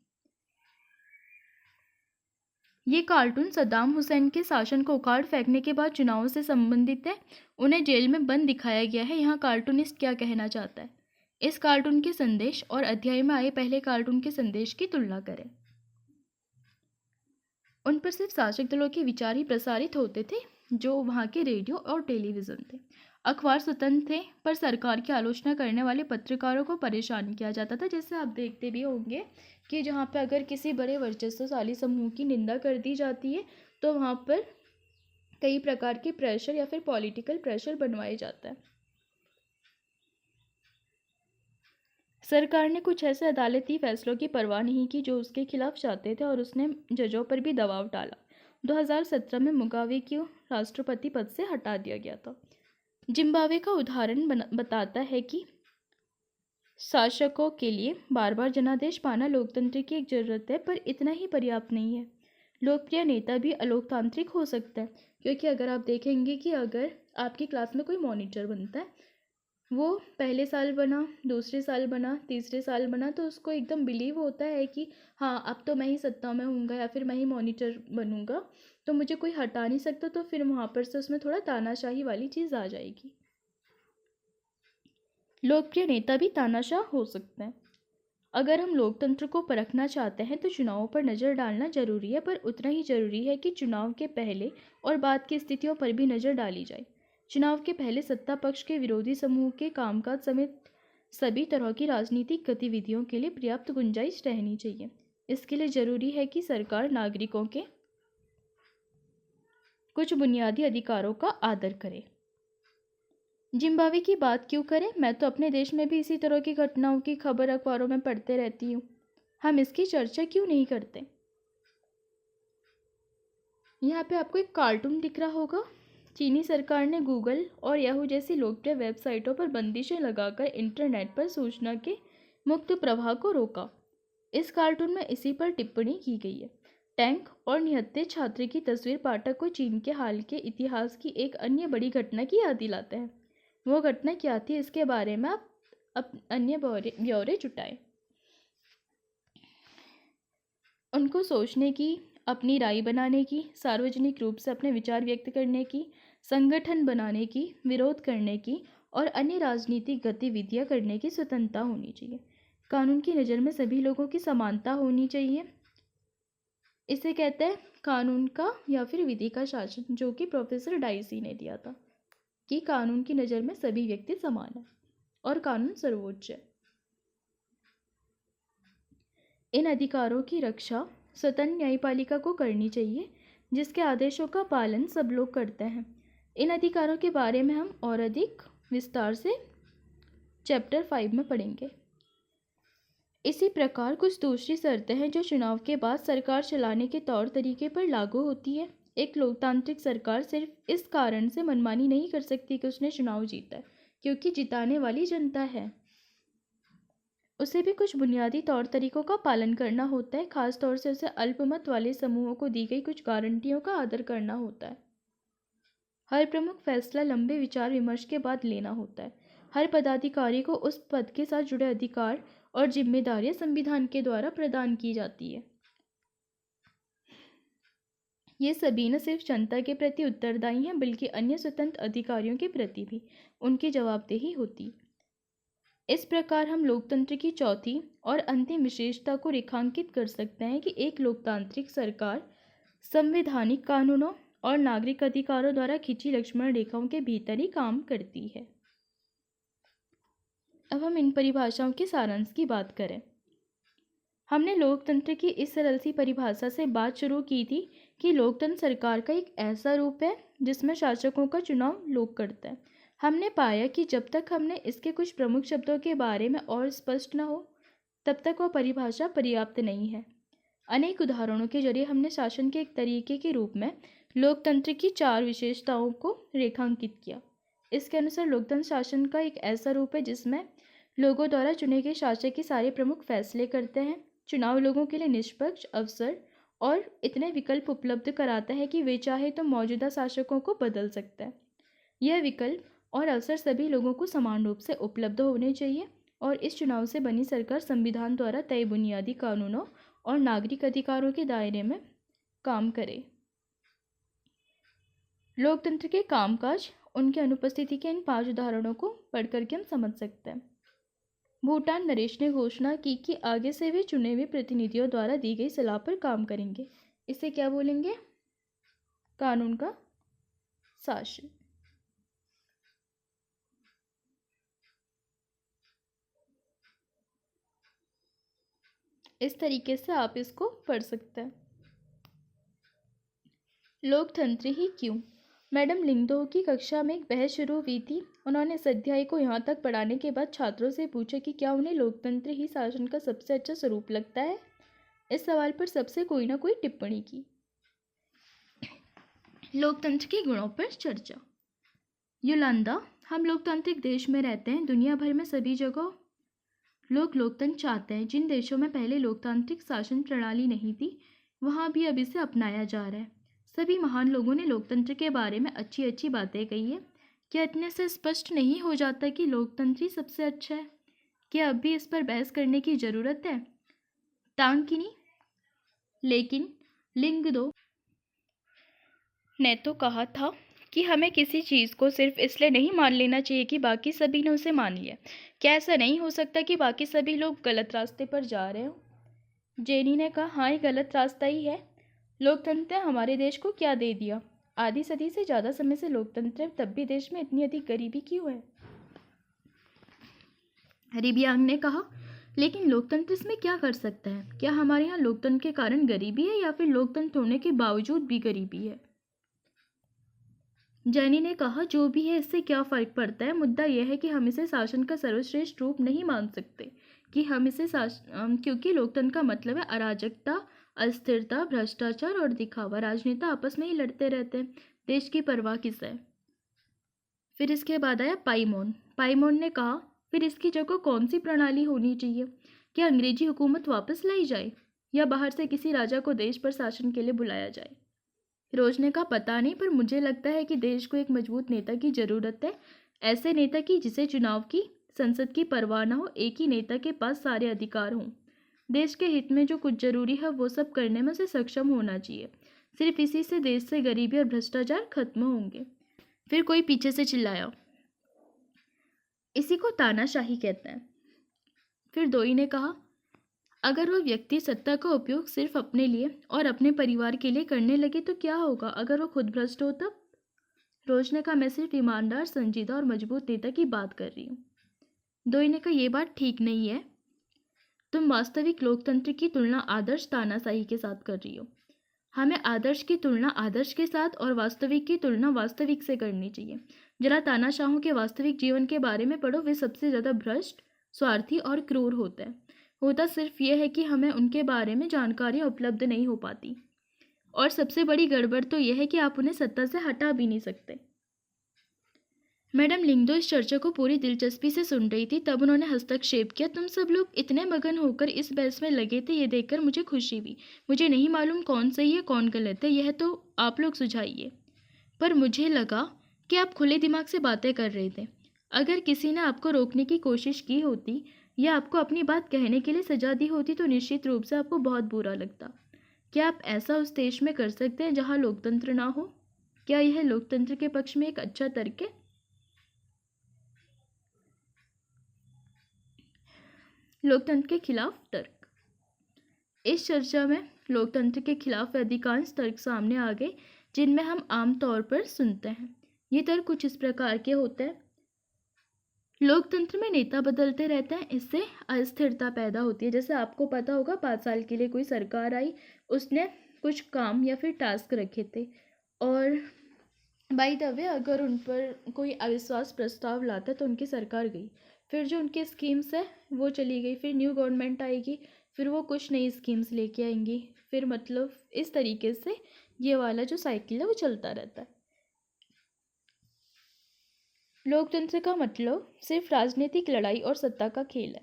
ये कार्टून सद्दाम हुसैन के शासन को उखाड़ फेंकने के बाद चुनावों से संबंधित है। उन्हें जेल में बंद दिखाया गया है। यहाँ कार्टूनिस्ट क्या कहना चाहता है, इस कार्टून के संदेश और अध्याय में आए पहले कार्टून के संदेश की तुलना करें। उन पर सिर्फ शासक दलों के विचार ही प्रसारित होते थे, जो वहाँ के रेडियो और टेलीविज़न थे। अखबार स्वतंत्र थे, पर सरकार की आलोचना करने वाले पत्रकारों को परेशान किया जाता था। जैसे आप देखते भी होंगे कि जहाँ पर अगर किसी बड़े वर्चस्वशाली समूह की निंदा कर दी जाती है तो वहाँ पर कई प्रकार के प्रेशर या फिर पॉलिटिकल प्रेशर बनवाया जाता है। सरकार ने कुछ ऐसे अदालती फैसलों की परवाह नहीं की जो उसके खिलाफ जाते थे, और उसने जजों पर भी दबाव डाला। 2017 में मुगाबे को राष्ट्रपति पद से हटा दिया गया था। जिम्बाब्वे का उदाहरण बताता है कि शासकों के लिए बार बार जनादेश पाना लोकतंत्र की एक जरूरत है, पर इतना ही पर्याप्त नहीं है। लोकप्रिय नेता भी अलोकतांत्रिक हो सकता है, क्योंकि अगर आप देखेंगे कि अगर आपकी क्लास में कोई मॉनिटर बनता है, वो पहले साल बना, दूसरे साल बना, तीसरे साल बना, तो उसको एकदम बिलीव होता है कि हाँ, अब तो मैं ही सत्ता में हूँगा या फिर मैं ही मॉनिटर बनूँगा, तो मुझे कोई हटा नहीं सकता। तो फिर वहाँ पर से उसमें थोड़ा तानाशाही वाली चीज़ आ जाएगी। लोकप्रिय नेता भी तानाशाह हो सकते हैं। अगर हम लोकतंत्र को परखना चाहते हैं तो चुनावों पर नज़र डालना जरूरी है, पर उतना ही जरूरी है कि चुनाव के पहले और बाद की स्थितियों पर भी नज़र डाली जाए। चुनाव के पहले सत्ता पक्ष के विरोधी समूह के कामकाज समेत सभी तरह की राजनीतिक गतिविधियों के लिए पर्याप्त गुंजाइश रहनी चाहिए। इसके लिए जरूरी है कि सरकार नागरिकों के कुछ बुनियादी अधिकारों का आदर करे। जिम्बाब्वे की बात क्यों करें, मैं तो अपने देश में भी इसी तरह की घटनाओं की खबर अखबारों में पढ़ते रहती हूँ। हम इसकी चर्चा क्यों नहीं करते। यहाँ पे आपको एक कार्टून दिख रहा होगा। चीनी सरकार ने गूगल और याहू जैसी लोकप्रिय वेबसाइटों पर बंदिशें लगाकर इंटरनेट पर सूचना के मुक्त प्रवाह को रोका। इस कार्टून में इसी पर टिप्पणी की गई है। टैंक और निहत्थे छात्र की तस्वीर पाठक को चीन के हाल के इतिहास की एक अन्य बड़ी घटना की याद दिलाते हैं। वो घटना क्या थी, इसके बारे में आप अन्य ब्यौरे जुटाएं। उनको सोचने की, अपनी राय बनाने की, सार्वजनिक रूप से अपने विचार व्यक्त करने की, संगठन बनाने की, विरोध करने की और अन्य राजनीतिक गतिविधियां करने की स्वतंत्रता होनी चाहिए। कानून की नज़र में सभी लोगों की समानता होनी चाहिए। इसे कहते हैं कानून का या फिर विधि का शासन, जो कि प्रोफेसर डाइसी ने दिया था कि कानून की नज़र में सभी व्यक्ति समान है और कानून सर्वोच्च है। इन अधिकारों की रक्षा स्वतंत्र न्यायपालिका को करनी चाहिए, जिसके आदेशों का पालन सब लोग करते हैं। इन अधिकारों के बारे में हम और अधिक विस्तार से चैप्टर 5 में पढ़ेंगे। इसी प्रकार कुछ दूसरी शर्तें हैं जो चुनाव के बाद सरकार चलाने के तौर तरीके पर लागू होती है। एक लोकतांत्रिक सरकार सिर्फ इस कारण से मनमानी नहीं कर सकती कि उसने चुनाव जीता है, क्योंकि जिताने वाली जनता है। उसे भी कुछ बुनियादी तौर तरीकों का पालन करना होता है। खास तौर से उसे अल्पमत वाले समूहों को दी गई कुछ गारंटियों का आदर करना होता है। हर प्रमुख फैसला लंबे विचार विमर्श के बाद लेना होता है। हर पदाधिकारी को उस पद के साथ जुड़े अधिकार और जिम्मेदारियां संविधान के द्वारा प्रदान की जाती है। ये सभी न सिर्फ जनता के प्रति उत्तरदायी हैं बल्कि अन्य स्वतंत्र अधिकारियों के प्रति भी उनकी जवाबदेही होती। इस प्रकार हम लोकतंत्र की चौथी और अंतिम विशेषता को रेखांकित कर सकते हैं कि एक लोकतांत्रिक सरकार संवैधानिक कानूनों और नागरिक अधिकारों द्वारा खींची लक्ष्मण रेखाओं के भीतर ही काम करती है। अब हम इन परिभाषाओं के सारांश की बात करें। हमने लोकतंत्र की इस सरल सी परिभाषा से बात शुरू की थी कि लोकतंत्र सरकार का एक ऐसा रूप है जिसमें शासकों का चुनाव लोग करते हैं। हमने पाया कि जब तक हमने इसके कुछ प्रमुख शब्दों के बारे में और स्पष्ट न हो तब तक वह परिभाषा पर्याप्त नहीं है। अनेक उदाहरणों के जरिए हमने शासन के एक तरीके के रूप में लोकतंत्र की 4 विशेषताओं को रेखांकित किया। इसके अनुसार लोकतंत्र शासन का एक ऐसा रूप है जिसमें लोगों द्वारा चुने गए शासक के सारे प्रमुख फैसले करते हैं। चुनाव लोगों के लिए निष्पक्ष अवसर और इतने विकल्प उपलब्ध कराता है कि वे चाहे तो मौजूदा शासकों को बदल सकते हैं। यह विकल्प और अवसर सभी लोगों को समान रूप से उपलब्ध होने चाहिए और इस चुनाव से बनी सरकार संविधान द्वारा तय बुनियादी कानूनों और नागरिक अधिकारों के दायरे में काम करे। लोकतंत्र के कामकाज उनकी अनुपस्थिति के इन 5 उदाहरणों को पढ़ करके हम समझ सकते हैं। भूटान नरेश ने घोषणा की कि आगे से वे चुने हुए प्रतिनिधियों द्वारा दी गई सलाह पर काम करेंगे। इसे क्या बोलेंगे? कानून का शासन। इस तरीके से आप इसको पढ़ सकते हैं। लोकतंत्र ही क्यों? मैडम लिंगदो की कक्षा में एक बहस शुरू हुई थी। उन्होंने इस अध्याय को यहाँ तक पढ़ाने के बाद छात्रों से पूछा कि क्या उन्हें लोकतंत्र ही शासन का सबसे अच्छा स्वरूप लगता है। इस सवाल पर सबसे कोई ना कोई टिप्पणी की। लोकतंत्र के गुणों पर चर्चा। योलांदा, हम लोकतांत्रिक देश में रहते हैं। दुनिया भर में सभी जगह लोग लोकतंत्र चाहते हैं। जिन देशों में पहले लोकतांत्रिक शासन प्रणाली नहीं थी वहाँ भी अब इसे अपनाया जा रहा है। सभी महान लोगों ने लोकतंत्र के बारे में अच्छी अच्छी बातें कही है। क्या इतने से स्पष्ट नहीं हो जाता कि लोकतंत्र ही सबसे अच्छा है? क्या अब भी इस पर बहस करने की ज़रूरत है? टांकिनी, लेकिन लिंगदो ने तो कहा था कि हमें किसी चीज़ को सिर्फ इसलिए नहीं मान लेना चाहिए कि बाकी सभी ने उसे मान लिया। क्या ऐसा नहीं हो सकता कि बाकी सभी लोग गलत रास्ते पर जा रहे हो? जेनी ने कहा, हाँ, ये गलत रास्ता ही है। लोकतंत्र हमारे देश को क्या दे दिया? आधी सदी से ज़्यादा समय से लोकतंत्र है, तब भी देश में इतनी अधिक गरीबी क्यों है? रिबियांग ने कहा, लेकिन लोकतंत्र इसमें क्या कर सकता है? क्या हमारे यहाँ लोकतंत्र के कारण गरीबी है या फिर लोकतंत्र होने के बावजूद भी गरीबी है? जैनी ने कहा, जो भी है इससे क्या फ़र्क पड़ता है। मुद्दा यह है कि हम इसे शासन का सर्वश्रेष्ठ रूप नहीं मान सकते कि हम इसे क्योंकि लोकतंत्र का मतलब है अराजकता, अस्थिरता, भ्रष्टाचार और दिखावा। राजनेता आपस में ही लड़ते रहते हैं, देश की परवाह किसे है? फिर इसके बाद आया पाइमोन। पाइमोन ने कहा, फिर इसकी जगह कौन सी प्रणाली होनी चाहिए? क्या अंग्रेजी हुकूमत वापस लाई जाए या बाहर से किसी राजा को देश पर शासन के लिए बुलाया जाए? रोज ने कहा, पता नहीं, पर मुझे लगता है कि देश को एक मजबूत नेता की ज़रूरत है। ऐसे नेता की जिसे चुनाव की, संसद की परवाह न हो, एक ही नेता के पास सारे अधिकार हों। देश के हित में जो कुछ जरूरी है वो सब करने में से सक्षम होना चाहिए। सिर्फ इसी से देश से गरीबी और भ्रष्टाचार खत्म होंगे। फिर कोई पीछे से चिल्लाया, इसी को तानाशाही कहते हैं। फिर दोई ने कहा, अगर वह व्यक्ति सत्ता का उपयोग सिर्फ अपने लिए और अपने परिवार के लिए करने लगे तो क्या होगा अगर वो खुद भ्रष्ट हो तब? रोज ने कहा, मैं सिर्फ ईमानदार, संजीदा और मजबूत नेता की बात कर रही हूँ। दोई ने कहा, यह बात ठीक नहीं है। तुम वास्तविक लोकतंत्र की तुलना आदर्श तानाशाही के साथ कर रही हो। हमें आदर्श की तुलना आदर्श के साथ और वास्तविक की तुलना वास्तविक से करनी चाहिए। जरा तानाशाहों के वास्तविक जीवन के बारे में पढ़ो। वे सबसे ज़्यादा भ्रष्ट, स्वार्थी और क्रूर होते हैं। होता सिर्फ यह है कि हमें उनके बारे में जानकारी उपलब्ध नहीं हो पाती, और सबसे बड़ी गड़बड़ तो यह है कि आप उन्हें सत्ता से हटा भी नहीं सकते। मैडम लिंगदो इस चर्चा को पूरी दिलचस्पी से सुन रही थी। तब उन्होंने हस्तक्षेप किया, तुम सब लोग इतने मगन होकर इस बहस में लगे थे, ये देखकर मुझे खुशी हुई। मुझे नहीं मालूम कौन सही है कौन गलत है, यह तो आप लोग सुझाइए। पर मुझे लगा कि आप खुले दिमाग से बातें कर रहे थे। अगर किसी ने आपको रोकने की कोशिश की होती या आपको अपनी बात कहने के लिए सजा दी होती तो निश्चित रूप से आपको बहुत बुरा लगता। क्या आप ऐसा उस देश में कर सकते हैं जहां लोकतंत्र ना हो? क्या यह लोकतंत्र के पक्ष में एक अच्छा तर्क है? लोकतंत्र के खिलाफ तर्क। इस चर्चा में लोकतंत्र के खिलाफ अधिकांश तर्क सामने आ गए जिनमें हम आम तौर पर सुनते हैं। ये तर्क कुछ इस प्रकार के होते हैं। लोकतंत्र में नेता बदलते रहते हैं, इससे अस्थिरता पैदा होती है। जैसे आपको पता होगा 5 साल के लिए कोई सरकार आई, उसने कुछ काम या फिर टास्क रखे थे और बाय द वे अगर उन पर कोई अविश्वास प्रस्ताव लाता तो उनकी सरकार गई, फिर जो उनकी स्कीम्स है वो चली गई, फिर न्यू गवर्नमेंट आएगी, फिर वो कुछ नई स्कीम्स लेके आएंगी, फिर मतलब इस तरीके से ये वाला जो साइकिल है वो चलता रहता है। लोकतंत्र का मतलब सिर्फ राजनीतिक लड़ाई और सत्ता का खेल है।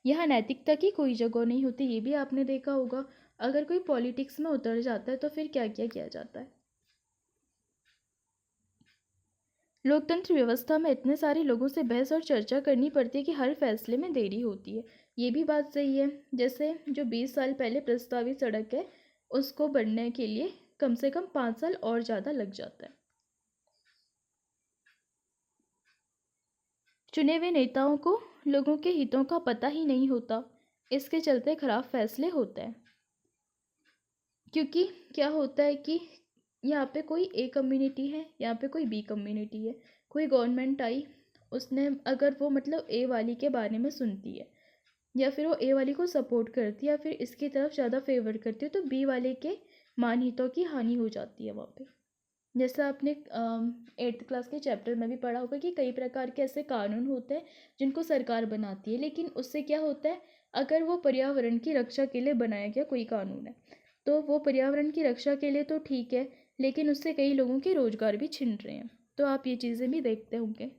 यहाँ नैतिकता की कोई जगह नहीं होती। ये भी आपने देखा होगा, अगर कोई पॉलिटिक्स में उतर जाता है तो फिर क्या क्या किया जाता है। लोकतंत्र व्यवस्था में इतने सारे लोगों से बहस और चर्चा करनी पड़ती है कि हर फैसले में देरी होती है। ये भी बात सही है। जैसे जो 20 साल पहले प्रस्तावित सड़क है उसको बनने के लिए कम से कम 5 साल और ज़्यादा लग जाता है। चुने हुए नेताओं को लोगों के हितों का पता ही नहीं होता, इसके चलते खराब फैसले होते हैं। क्योंकि क्या होता है कि यहाँ पे कोई ए कम्युनिटी है, यहाँ पे कोई बी कम्युनिटी है, कोई गवर्नमेंट आई, उसने अगर वो मतलब ए वाली के बारे में सुनती है या फिर वो ए वाली को सपोर्ट करती है या फिर इसकी तरफ ज़्यादा फेवर करती है तो बी वाले के मान हितों की हानि हो जाती है वहाँ पे। जैसे आपने 8th क्लास के चैप्टर में भी पढ़ा होगा कि कई प्रकार के ऐसे कानून होते हैं जिनको सरकार बनाती है, लेकिन उससे क्या होता है, अगर वो पर्यावरण की रक्षा के लिए बनाया गया कोई कानून है तो वो पर्यावरण की रक्षा के लिए तो ठीक है, लेकिन उससे कई लोगों के रोजगार भी छिन रहे हैं। तो आप ये चीज़ें भी देखते होंगे।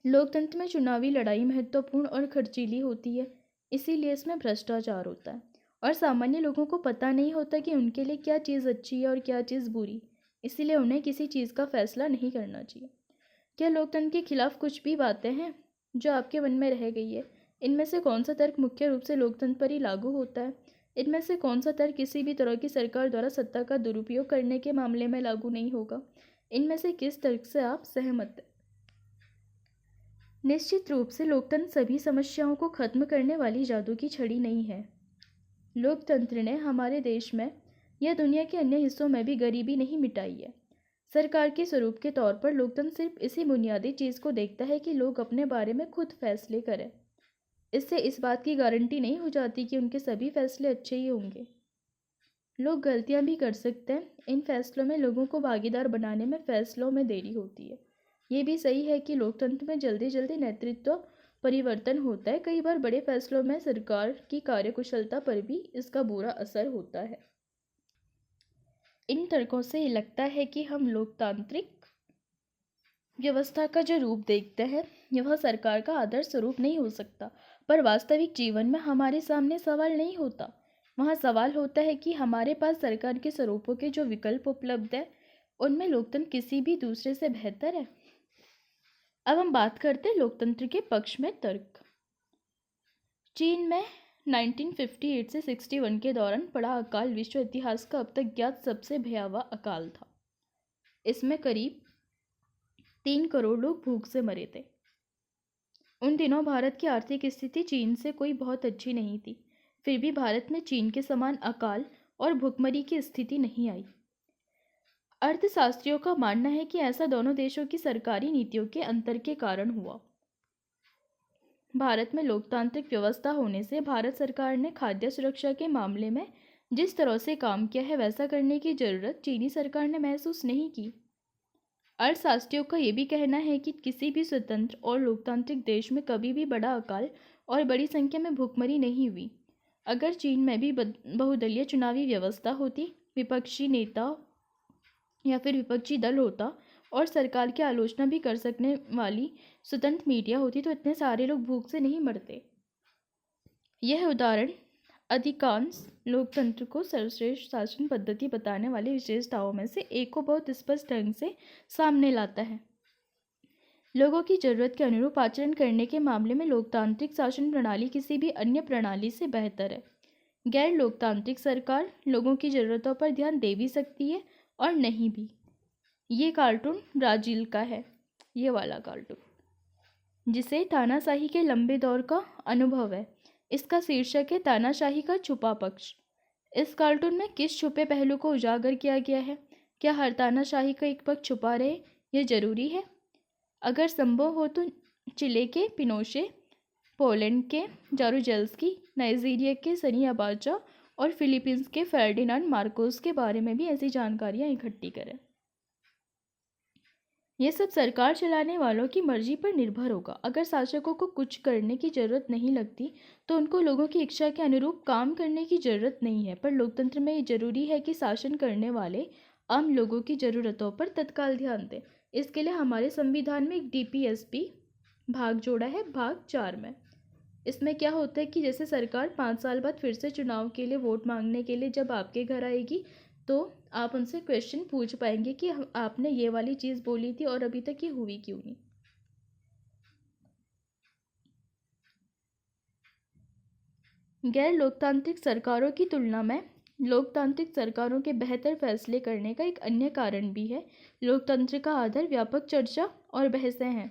लोकतंत्र में चुनावी लड़ाई महत्वपूर्ण और खर्चीली होती है, इसीलिए इसमें भ्रष्टाचार होता है और सामान्य लोगों को पता नहीं होता कि उनके लिए क्या चीज़ अच्छी है और क्या चीज़ बुरी, इसीलिए उन्हें किसी चीज़ का फैसला नहीं करना चाहिए। क्या लोकतंत्र के खिलाफ कुछ भी बातें हैं जो आपके मन में रह गई है? इनमें से कौन सा तर्क मुख्य रूप से लोकतंत्र पर ही लागू होता है? इनमें से कौन सा तर्क किसी भी तरह की सरकार द्वारा सत्ता का दुरुपयोग करने के मामले में लागू नहीं होगा? इनमें से किस तर्क से आप सहमत हैं? निश्चित रूप से लोकतंत्र सभी समस्याओं को खत्म करने वाली जादू की छड़ी नहीं है। लोकतंत्र ने हमारे देश में या दुनिया के अन्य हिस्सों में भी गरीबी नहीं मिटाई है। सरकार के स्वरूप के तौर पर लोकतंत्र सिर्फ इसी बुनियादी चीज़ को देखता है कि लोग अपने बारे में खुद फैसले करें। इससे इस बात की गारंटी नहीं हो जाती कि उनके सभी फैसले अच्छे ही होंगे। लोग गलतियां भी कर सकते हैं। इन फैसलों में लोगों को भागीदार बनाने में फैसलों में देरी होती है। ये भी सही है कि लोकतंत्र में जल्दी जल्दी नेतृत्व परिवर्तन होता है। कई बार बड़े फैसलों में सरकार की कार्यकुशलता पर भी इसका बुरा असर होता है। इन तर्कों से लगता है कि हम लोकतांत्रिक व्यवस्था का जो रूप देखते हैं यह सरकार का आदर्श स्वरूप नहीं हो सकता, पर वास्तविक जीवन में हमारे सामने सवाल नहीं होता। वहाँ सवाल होता है कि हमारे पास सरकार के स्वरूपों के जो विकल्प उपलब्ध है उनमें लोकतंत्र किसी भी दूसरे से बेहतर है। अब हम बात करते हैं लोकतंत्र के पक्ष में तर्क। चीन में 1958 से 61 के दौरान पड़ा अकाल विश्व इतिहास का अब तक ज्ञात सबसे भयावह अकाल था। इसमें करीब 3 करोड़ लोग भूख से मरे थे। उन दिनों भारत की आर्थिक स्थिति चीन से कोई बहुत अच्छी नहीं थी, फिर भी भारत में चीन के समान अकाल और भूखमरी की स्थिति नहीं आई। अर्थशास्त्रियों का मानना है कि ऐसा दोनों देशों की सरकारी नीतियों के अंतर के कारण हुआ। भारत में लोकतांत्रिक व्यवस्था होने से भारत सरकार ने खाद्य सुरक्षा के मामले में जिस तरह से काम किया है वैसा करने की जरूरत चीनी सरकार ने महसूस नहीं की। अर्थशास्त्रियों का ये भी कहना है कि किसी भी स्वतंत्र और लोकतांत्रिक देश में कभी भी बड़ा अकाल और बड़ी संख्या में भूखमरी नहीं हुई। अगर चीन में भी बहुदलीय चुनावी व्यवस्था होती, विपक्षी नेता या फिर विपक्षी दल होता और सरकार की आलोचना भी कर सकने वाली स्वतंत्र मीडिया होती तो इतने सारे लोग भूख से नहीं मरते। यह उदाहरण अधिकांश लोकतंत्र को सर्वश्रेष्ठ शासन पद्धति बताने वाली विशेषताओं में से एक को बहुत स्पष्ट ढंग से सामने लाता है। लोगों की जरूरत के अनुरूप आचरण करने के मामले में लोकतांत्रिक शासन प्रणाली किसी भी अन्य प्रणाली से बेहतर है। गैर लोकतांत्रिक सरकार लोगों की ज़रूरतों पर ध्यान दे भी सकती है और नहीं भी। ये कार्टून ब्राज़ील का है, ये वाला कार्टून, जिसे तानाशाही के लंबे दौर का अनुभव है। इसका शीर्षक है तानाशाही का छुपा पक्ष। इस कार्टून में किस छुपे पहलू को उजागर किया गया है? क्या हर तानाशाही का एक पक्ष छुपा रहे, यह जरूरी है? अगर संभव हो तो चिले के पिनोशे, पोलैंड के जारुजेल्स्की, नाइजीरिया के सनी अबाचा और फिलीपींस के फर्डिनांड मार्कोस के बारे में भी ऐसी जानकारियां इकट्ठी करें। ये सब सरकार चलाने वालों की मर्जी पर निर्भर होगा। अगर शासकों को कुछ करने की जरूरत नहीं लगती तो उनको लोगों की इच्छा के अनुरूप काम करने की जरूरत नहीं है। पर लोकतंत्र में ये जरूरी है कि शासन करने वाले आम लोगों की ज़रूरतों पर तत्काल ध्यान दें। इसके लिए हमारे संविधान में एक DPSP भाग जोड़ा है, भाग 4 में। इसमें क्या होता है कि जैसे सरकार 5 साल बाद फिर से चुनाव के लिए वोट मांगने के लिए जब आपके घर आएगी तो आप उनसे क्वेश्चन पूछ पाएंगे कि आपने ये वाली चीज़ बोली थी और अभी तक ये हुई क्यों नहीं। गैर लोकतांत्रिक सरकारों की तुलना में लोकतांत्रिक सरकारों के बेहतर फैसले करने का एक अन्य कारण भी है। लोकतंत्र का आधार व्यापक चर्चा और बहसें हैं।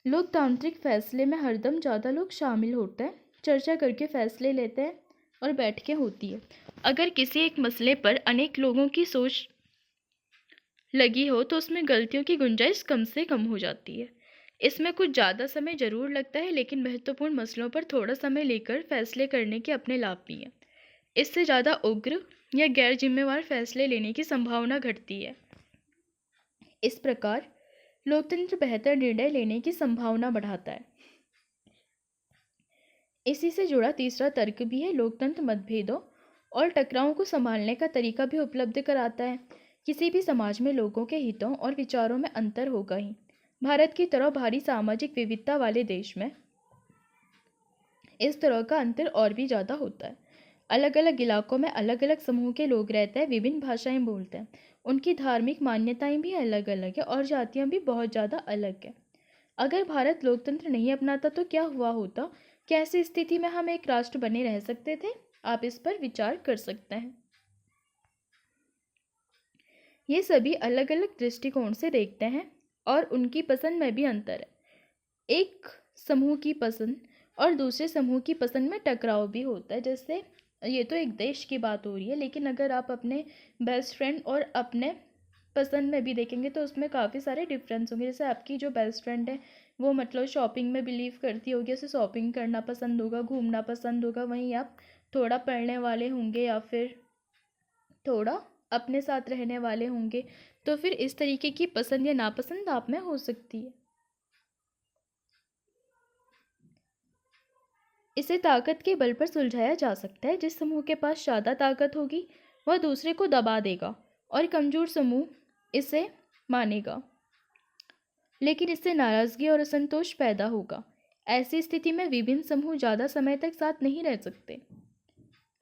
लोकतांत्रिक फैसले में हरदम ज़्यादा लोग शामिल होते हैं, चर्चा करके फैसले लेते हैं और बैठकें होती है। अगर किसी एक मसले पर अनेक लोगों की सोच लगी हो तो उसमें गलतियों की गुंजाइश कम से कम हो जाती है। इसमें कुछ ज़्यादा समय ज़रूर लगता है, लेकिन महत्वपूर्ण मसलों पर थोड़ा समय लेकर फैसले करने के अपने लाभ भी हैं। इससे ज़्यादा उग्र या गैर जिम्मेवार फैसले लेने की संभावना घटती है। इस प्रकार लोकतंत्र बेहतर निर्णय लेने की संभावना बढ़ाता है। इसी से जुड़ा तीसरा तर्क भी है। लोकतंत्र मतभेदों और टकरावों को संभालने का तरीका भी उपलब्ध कराता है। किसी भी समाज में लोगों के हितों और विचारों में अंतर होगा ही। भारत की तरह भारी सामाजिक विविधता वाले देश में इस तरह का अंतर और भी ज़्यादा होता है। अलग अलग इलाकों में अलग अलग समूह के लोग रहते हैं, विभिन्न भाषाएं बोलते हैं, उनकी धार्मिक मान्यताएं भी अलग अलग है और जातियां भी बहुत ज़्यादा अलग है। अगर भारत लोकतंत्र नहीं अपनाता तो क्या हुआ होता? क्या ऐसी स्थिति में हम एक राष्ट्र बने रह सकते थे? आप इस पर विचार कर सकते हैं। ये सभी अलग अलग दृष्टिकोण से देखते हैं और उनकी पसंद में भी अंतर है। एक समूह की पसंद और दूसरे समूह की पसंद में टकराव भी होता है। जैसे ये तो एक देश की बात हो रही है, लेकिन अगर आप अपने बेस्ट फ्रेंड और अपने पसंद में भी देखेंगे तो उसमें काफ़ी सारे डिफरेंस होंगे। जैसे आपकी जो बेस्ट फ्रेंड है वो मतलब शॉपिंग में बिलीव करती होगी, उसे शॉपिंग करना पसंद होगा, घूमना पसंद होगा। वहीं आप थोड़ा पढ़ने वाले होंगे या फिर थोड़ा अपने साथ रहने वाले होंगे। तो फिर इस तरीके की पसंद या नापसंद आप में हो सकती है। इसे ताकत के बल पर सुलझाया जा सकता है। जिस समूह के पास ज़्यादा ताकत होगी वह दूसरे को दबा देगा और कमज़ोर समूह इसे मानेगा, लेकिन इससे नाराज़गी और असंतोष पैदा होगा। ऐसी स्थिति में विभिन्न समूह ज़्यादा समय तक साथ नहीं रह सकते।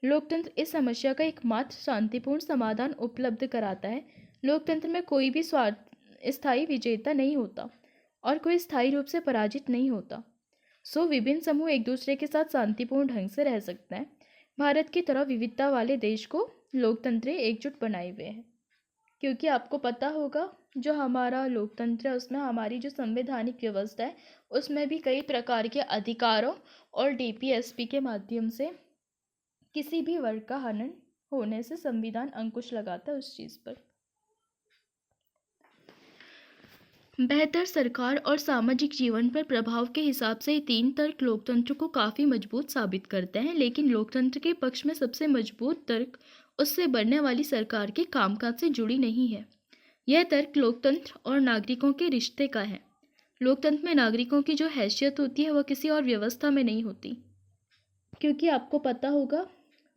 लोकतंत्र इस समस्या का एकमात्र शांतिपूर्ण समाधान उपलब्ध कराता है। लोकतंत्र में कोई भी स्थायी विजेता नहीं होता और कोई स्थायी रूप से पराजित नहीं होता। विभिन्न समूह एक दूसरे के साथ शांतिपूर्ण ढंग से रह सकते हैं। भारत की तरह विविधता वाले देश को लोकतंत्र एकजुट बनाए हुए हैं, क्योंकि आपको पता होगा जो हमारा लोकतंत्र है उसमें हमारी जो संवैधानिक व्यवस्था है उसमें भी कई प्रकार के अधिकारों और DPSP के माध्यम से किसी भी वर्ग का हनन होने से संविधान अंकुश लगाता है उस चीज़ पर। बेहतर सरकार और सामाजिक जीवन पर प्रभाव के हिसाब से ये 3 तर्क लोकतंत्र को काफ़ी मजबूत साबित करते हैं, लेकिन लोकतंत्र के पक्ष में सबसे मजबूत तर्क उससे बनने वाली सरकार के कामकाज से जुड़ी नहीं है। यह तर्क लोकतंत्र और नागरिकों के रिश्ते का है। लोकतंत्र में नागरिकों की जो हैसियत होती है वह किसी और व्यवस्था में नहीं होती, क्योंकि आपको पता होगा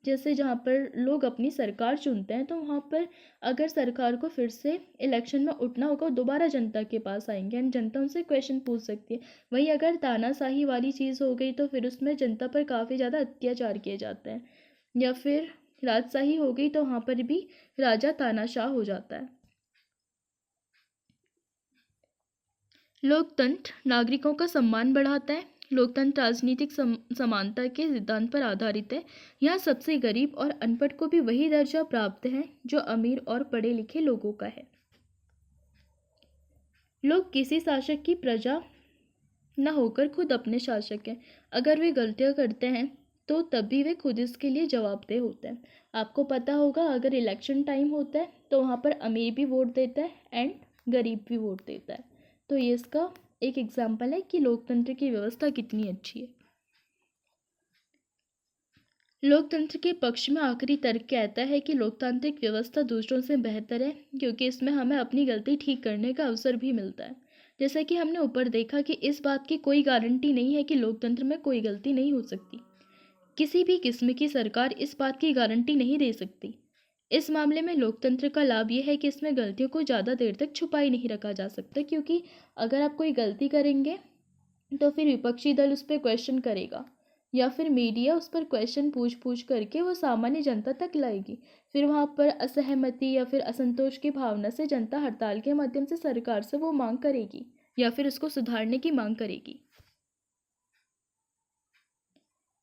जैसे जहाँ पर लोग अपनी सरकार चुनते हैं तो वहाँ पर अगर सरकार को फिर से इलेक्शन में उठना होगा दोबारा जनता के पास आएंगे एंड जनता उनसे क्वेश्चन पूछ सकती है। वहीं अगर तानाशाही वाली चीज़ हो गई तो फिर उसमें जनता पर काफ़ी ज़्यादा अत्याचार किए जाते हैं, या फिर राजशाही हो गई तो वहाँ पर भी राजा तानाशाह हो जाता है। लोकतंत्र नागरिकों का सम्मान बढ़ाता है, लोकतंत्र राजनीतिक समानता के सिद्धांत पर आधारित है। यहाँ सबसे गरीब और अनपढ़ को भी वही दर्जा प्राप्त है जो अमीर और पढ़े लिखे लोगों का है। लोग किसी शासक की प्रजा न होकर खुद अपने शासक हैं। अगर वे गलतियां करते हैं तो तब भी वे खुद इसके लिए जवाबदेह होते हैं। आपको पता होगा, अगर इलेक्शन टाइम होता है तो वहाँ पर अमीर भी वोट देता है एंड गरीब भी वोट देता है। तो ये इसका एक एग्जाम्पल है कि लोकतंत्र की व्यवस्था कितनी अच्छी है। लोकतंत्र के पक्ष में आखिरी तर्क कहता है कि लोकतांत्रिक व्यवस्था दूसरों से बेहतर है क्योंकि इसमें हमें अपनी गलती ठीक करने का अवसर भी मिलता है। जैसा कि हमने ऊपर देखा कि इस बात की कोई गारंटी नहीं है कि लोकतंत्र में कोई गलती नहीं हो सकती। किसी भी किस्म की सरकार इस बात की गारंटी नहीं दे सकती। इस मामले में लोकतंत्र का लाभ यह है कि इसमें गलतियों को ज़्यादा देर तक छुपाई नहीं रखा जा सकता, क्योंकि अगर आप कोई गलती करेंगे तो फिर विपक्षी दल उस पर क्वेश्चन करेगा या फिर मीडिया उस पर क्वेश्चन पूछ करके वो सामान्य जनता तक लाएगी। फिर वहाँ पर असहमति या फिर असंतोष की भावना से जनता हड़ताल के माध्यम से सरकार से वो मांग करेगी या फिर उसको सुधारने की मांग करेगी।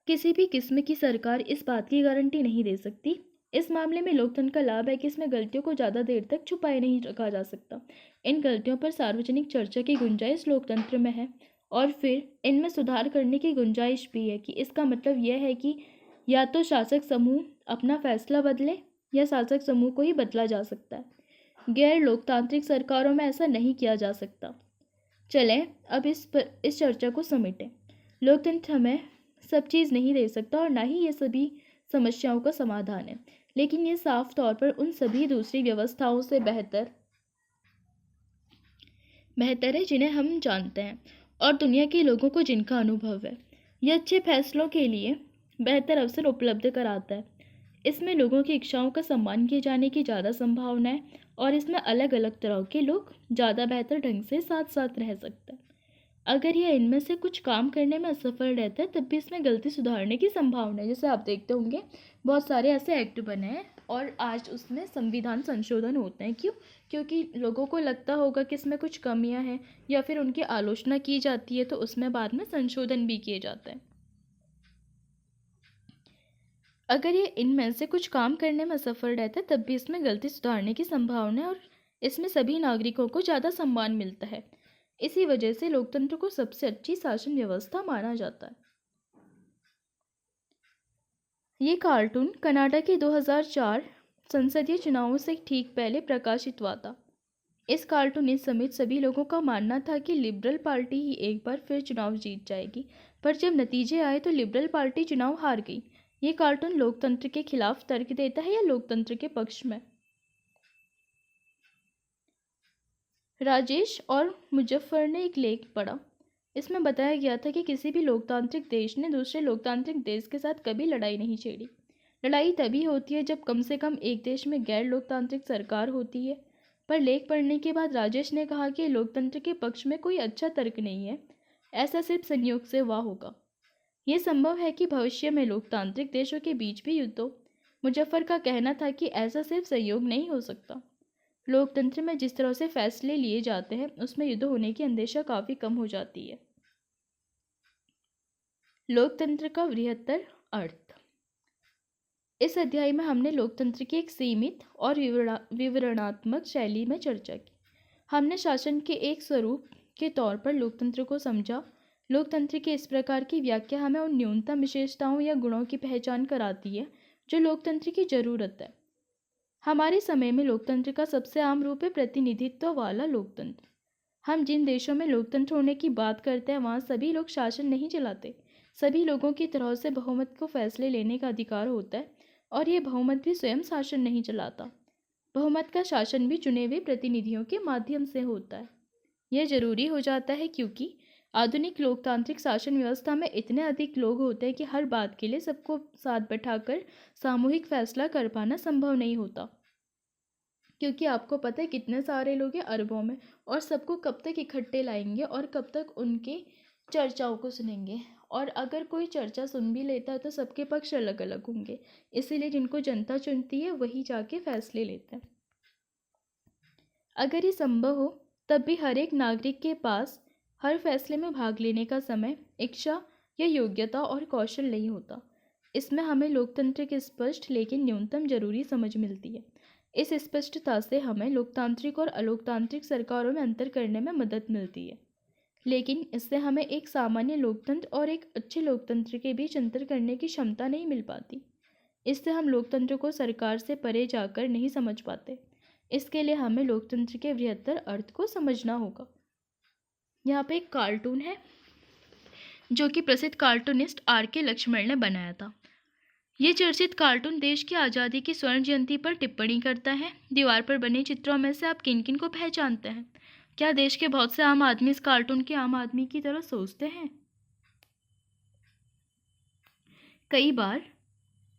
किसी भी किस्म की सरकार इस बात की गारंटी नहीं दे सकती। इस मामले में लोकतंत्र का लाभ है कि इसमें गलतियों को ज़्यादा देर तक छुपाए नहीं रखा जा सकता। इन गलतियों पर सार्वजनिक चर्चा की गुंजाइश लोकतंत्र में है और फिर इनमें सुधार करने की गुंजाइश भी है। कि इसका मतलब यह है कि या तो शासक समूह अपना फैसला बदले या शासक समूह को ही बदला जा सकता है। गैर लोकतांत्रिक सरकारों में ऐसा नहीं किया जा सकता। चलें अब इस चर्चा को समेटें। लोकतंत्र हमें सब चीज़ नहीं दे सकता और ना ही ये सभी समस्याओं का समाधान है, लेकिन ये साफ तौर पर उन सभी दूसरी व्यवस्थाओं से बेहतर है जिन्हें हम जानते हैं और दुनिया के लोगों को जिनका अनुभव है। यह अच्छे फैसलों के लिए बेहतर अवसर उपलब्ध कराता है। इसमें लोगों की इच्छाओं का सम्मान किए जाने की ज़्यादा संभावना है और इसमें अलग अलग तरह के लोग ज़्यादा बेहतर ढंग से साथ साथ रह सकते हैं। अगर यह इनमें से कुछ काम करने में असफल रहता है तब भी इसमें गलती सुधारने की संभावना है। जैसे आप देखते होंगे बहुत सारे ऐसे एक्ट बने हैं और आज उसमें संविधान संशोधन होते हैं। क्यों? क्योंकि लोगों को लगता होगा कि इसमें कुछ कमियां हैं या फिर उनकी आलोचना की जाती है, तो उसमें बाद में संशोधन भी किए जाते हैं। अगर ये इनमें से कुछ काम करने में असफल रहता है तब भी इसमें गलती सुधारने की संभावना है और इसमें सभी नागरिकों को ज़्यादा सम्मान मिलता है। इसी वजह से लोकतंत्र को सबसे अच्छी शासन व्यवस्था माना जाता है। ये कार्टून कनाडा के 2004 संसदीय चुनावों से ठीक पहले प्रकाशित हुआ था। इस कार्टूनिस्ट समेत सभी लोगों का मानना था कि लिबरल पार्टी ही एक बार फिर चुनाव जीत जाएगी, पर जब नतीजे आए तो लिबरल पार्टी चुनाव हार गई। ये कार्टून लोकतंत्र के खिलाफ तर्क देता है या लोकतंत्र के पक्ष में? राजेश और मुजफ्फर ने एक लेख पढ़ा। इसमें बताया गया था कि किसी भी लोकतांत्रिक देश ने दूसरे लोकतांत्रिक देश के साथ कभी लड़ाई नहीं छेड़ी। लड़ाई तभी होती है जब कम से कम एक देश में गैर लोकतांत्रिक सरकार होती है। पर लेख पढ़ने के बाद राजेश ने कहा कि लोकतंत्र के पक्ष में कोई अच्छा तर्क नहीं है, ऐसा सिर्फ संयोग से हुआ होगा। ये संभव है कि भविष्य में लोकतांत्रिक देशों के बीच भी युद्ध हो। मुजफ्फर का कहना था कि ऐसा सिर्फ संयोग नहीं हो सकता। लोकतंत्र में जिस तरह से फैसले लिए जाते हैं उसमें युद्ध होने की अंदेशा काफ़ी कम हो जाती है। लोकतंत्र का बृहत्तर अर्थ। इस अध्याय में हमने लोकतंत्र की एक सीमित और विवरणात्मक शैली में चर्चा की। हमने शासन के एक स्वरूप के तौर पर लोकतंत्र को समझा। लोकतंत्र की इस प्रकार की व्याख्या हमें उन न्यूनतम विशेषताओं या गुणों की पहचान कराती है जो लोकतंत्र की जरूरत है। हमारे समय में लोकतंत्र का सबसे आम रूप है प्रतिनिधित्व वाला लोकतंत्र। हम जिन देशों में लोकतंत्र होने की बात करते हैं वहाँ सभी लोग शासन नहीं चलाते। सभी लोगों की तरह से बहुमत को फैसले लेने का अधिकार होता है और ये बहुमत भी स्वयं शासन नहीं चलाता। बहुमत का शासन भी चुने हुए प्रतिनिधियों के माध्यम से होता है। यह जरूरी हो जाता है क्योंकि आधुनिक लोकतांत्रिक शासन व्यवस्था में इतने अधिक लोग होते हैं कि हर बात के लिए सबको साथ बैठाकर सामूहिक फैसला कर पाना संभव नहीं होता। क्योंकि आपको पता है कितने सारे लोग हैं, अरबों में, और सबको कब तक इकट्ठे लाएंगे और कब तक उनके चर्चाओं को सुनेंगे। और अगर कोई चर्चा सुन भी लेता है तो सबके पक्ष अलग अलग होंगे। इसीलिए जिनको जनता चुनती है वही जाके फैसले लेते हैं। अगर ये संभव हो तब भी हर एक नागरिक के पास हर फैसले में भाग लेने का समय इच्छा या योग्यता और कौशल नहीं होता। इसमें हमें लोकतंत्र की स्पष्ट लेकिन न्यूनतम जरूरी समझ मिलती है। इस स्पष्टता से हमें लोकतांत्रिक और अलोकतांत्रिक सरकारों में अंतर करने में मदद मिलती है, लेकिन इससे हमें एक सामान्य लोकतंत्र और एक अच्छे लोकतंत्र के बीच अंतर करने की क्षमता नहीं मिल पाती। इससे हम लोकतंत्र को सरकार से परे जाकर नहीं समझ पाते। इसके लिए हमें लोकतंत्र के बृहत्तर अर्थ को समझना होगा। यहाँ पे एक कार्टून है जो कि प्रसिद्ध कार्टूनिस्ट R.K. लक्ष्मण ने बनाया था। ये चर्चित कार्टून देश की आज़ादी की स्वर्ण जयंती पर टिप्पणी करता है। दीवार पर बने चित्रों में से आप किन किन को पहचानते हैं? क्या देश के बहुत से आम आदमी इस कार्टून के आम आदमी की तरह सोचते हैं? कई बार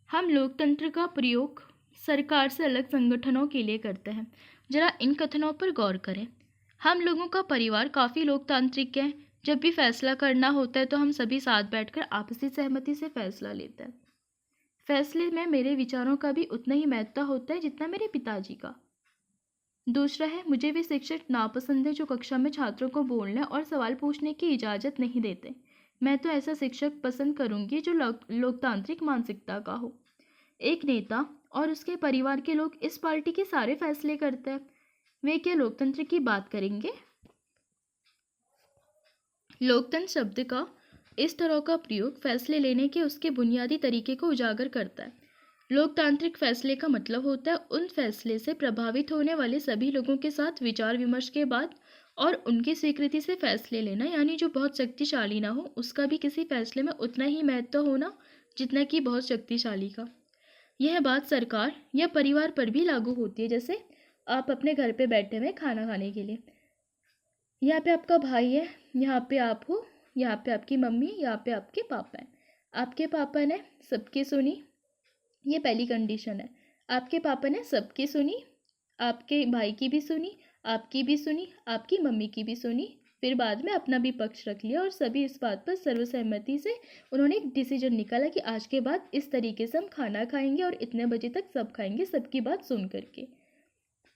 हम लोकतंत्र का प्रयोग सरकार से अलग संगठनों के लिए करते हैं। जरा इन कथनों पर गौर करें। हम लोगों का परिवार काफ़ी लोकतांत्रिक है। जब भी फैसला करना होता है तो हम सभी साथ बैठकर आपसी सहमति से फैसला लेते हैं। फैसले में मेरे विचारों का भी उतना ही महत्व होता है जितना मेरे पिताजी का। दूसरा है, मुझे वे शिक्षक नापसंद है जो कक्षा में छात्रों को बोलने और सवाल पूछने की इजाज़त नहीं देते। मैं तो ऐसा शिक्षक पसंद करूंगी जो लोकतांत्रिक मानसिकता का हो। एक नेता और उसके परिवार के लोग इस पार्टी के सारे फैसले करते हैं। वे क्या लोकतंत्र की बात करेंगे? लोकतंत्र शब्द का इस तरह का प्रयोग फैसले लेने के उसके बुनियादी तरीके को उजागर करता है। लोकतांत्रिक फैसले का मतलब होता है उन फैसले से प्रभावित होने वाले सभी लोगों के साथ विचार विमर्श के बाद और उनकी स्वीकृति से फैसले लेना, यानी जो बहुत शक्तिशाली ना हो उसका भी किसी फैसले में उतना ही महत्व होना जितना कि बहुत शक्तिशाली का। यह बात सरकार या परिवार पर भी लागू होती है। जैसे आप अपने घर पे बैठे हुए खाना खाने के लिए, यहाँ पे आपका भाई है, यहाँ पे आप हो, यहाँ पे आपकी मम्मी, यहाँ पे आपके पापा हैं। आपके पापा ने सबकी सुनी, ये पहली कंडीशन है। आपके पापा ने सबकी सुनी, आपके भाई की भी सुनी, आपकी भी सुनी, आपकी मम्मी की भी सुनी, फिर बाद में अपना भी पक्ष रख लिया और सभी इस बात पर सर्वसहमति से उन्होंने एक डिसीजन निकाला कि आज के बाद इस तरीके से हम खाना खाएंगे और इतने बजे तक सब खाएंगे, सबकी बात सुन करके।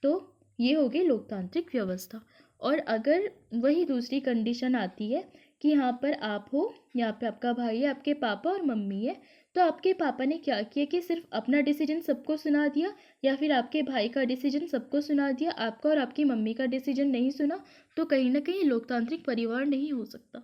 तो ये हो गई लोकतांत्रिक व्यवस्था। और अगर वही दूसरी कंडीशन आती है कि यहाँ पर आप हो, यहाँ पे आपका भाई है, आपके पापा और मम्मी है, तो आपके पापा ने क्या किया कि सिर्फ अपना डिसीजन सबको सुना दिया, या फिर आपके भाई का डिसीजन सबको सुना दिया, आपका और आपकी मम्मी का डिसीजन नहीं सुना, तो कहीं ना कहीं लोकतांत्रिक परिवार नहीं हो सकता।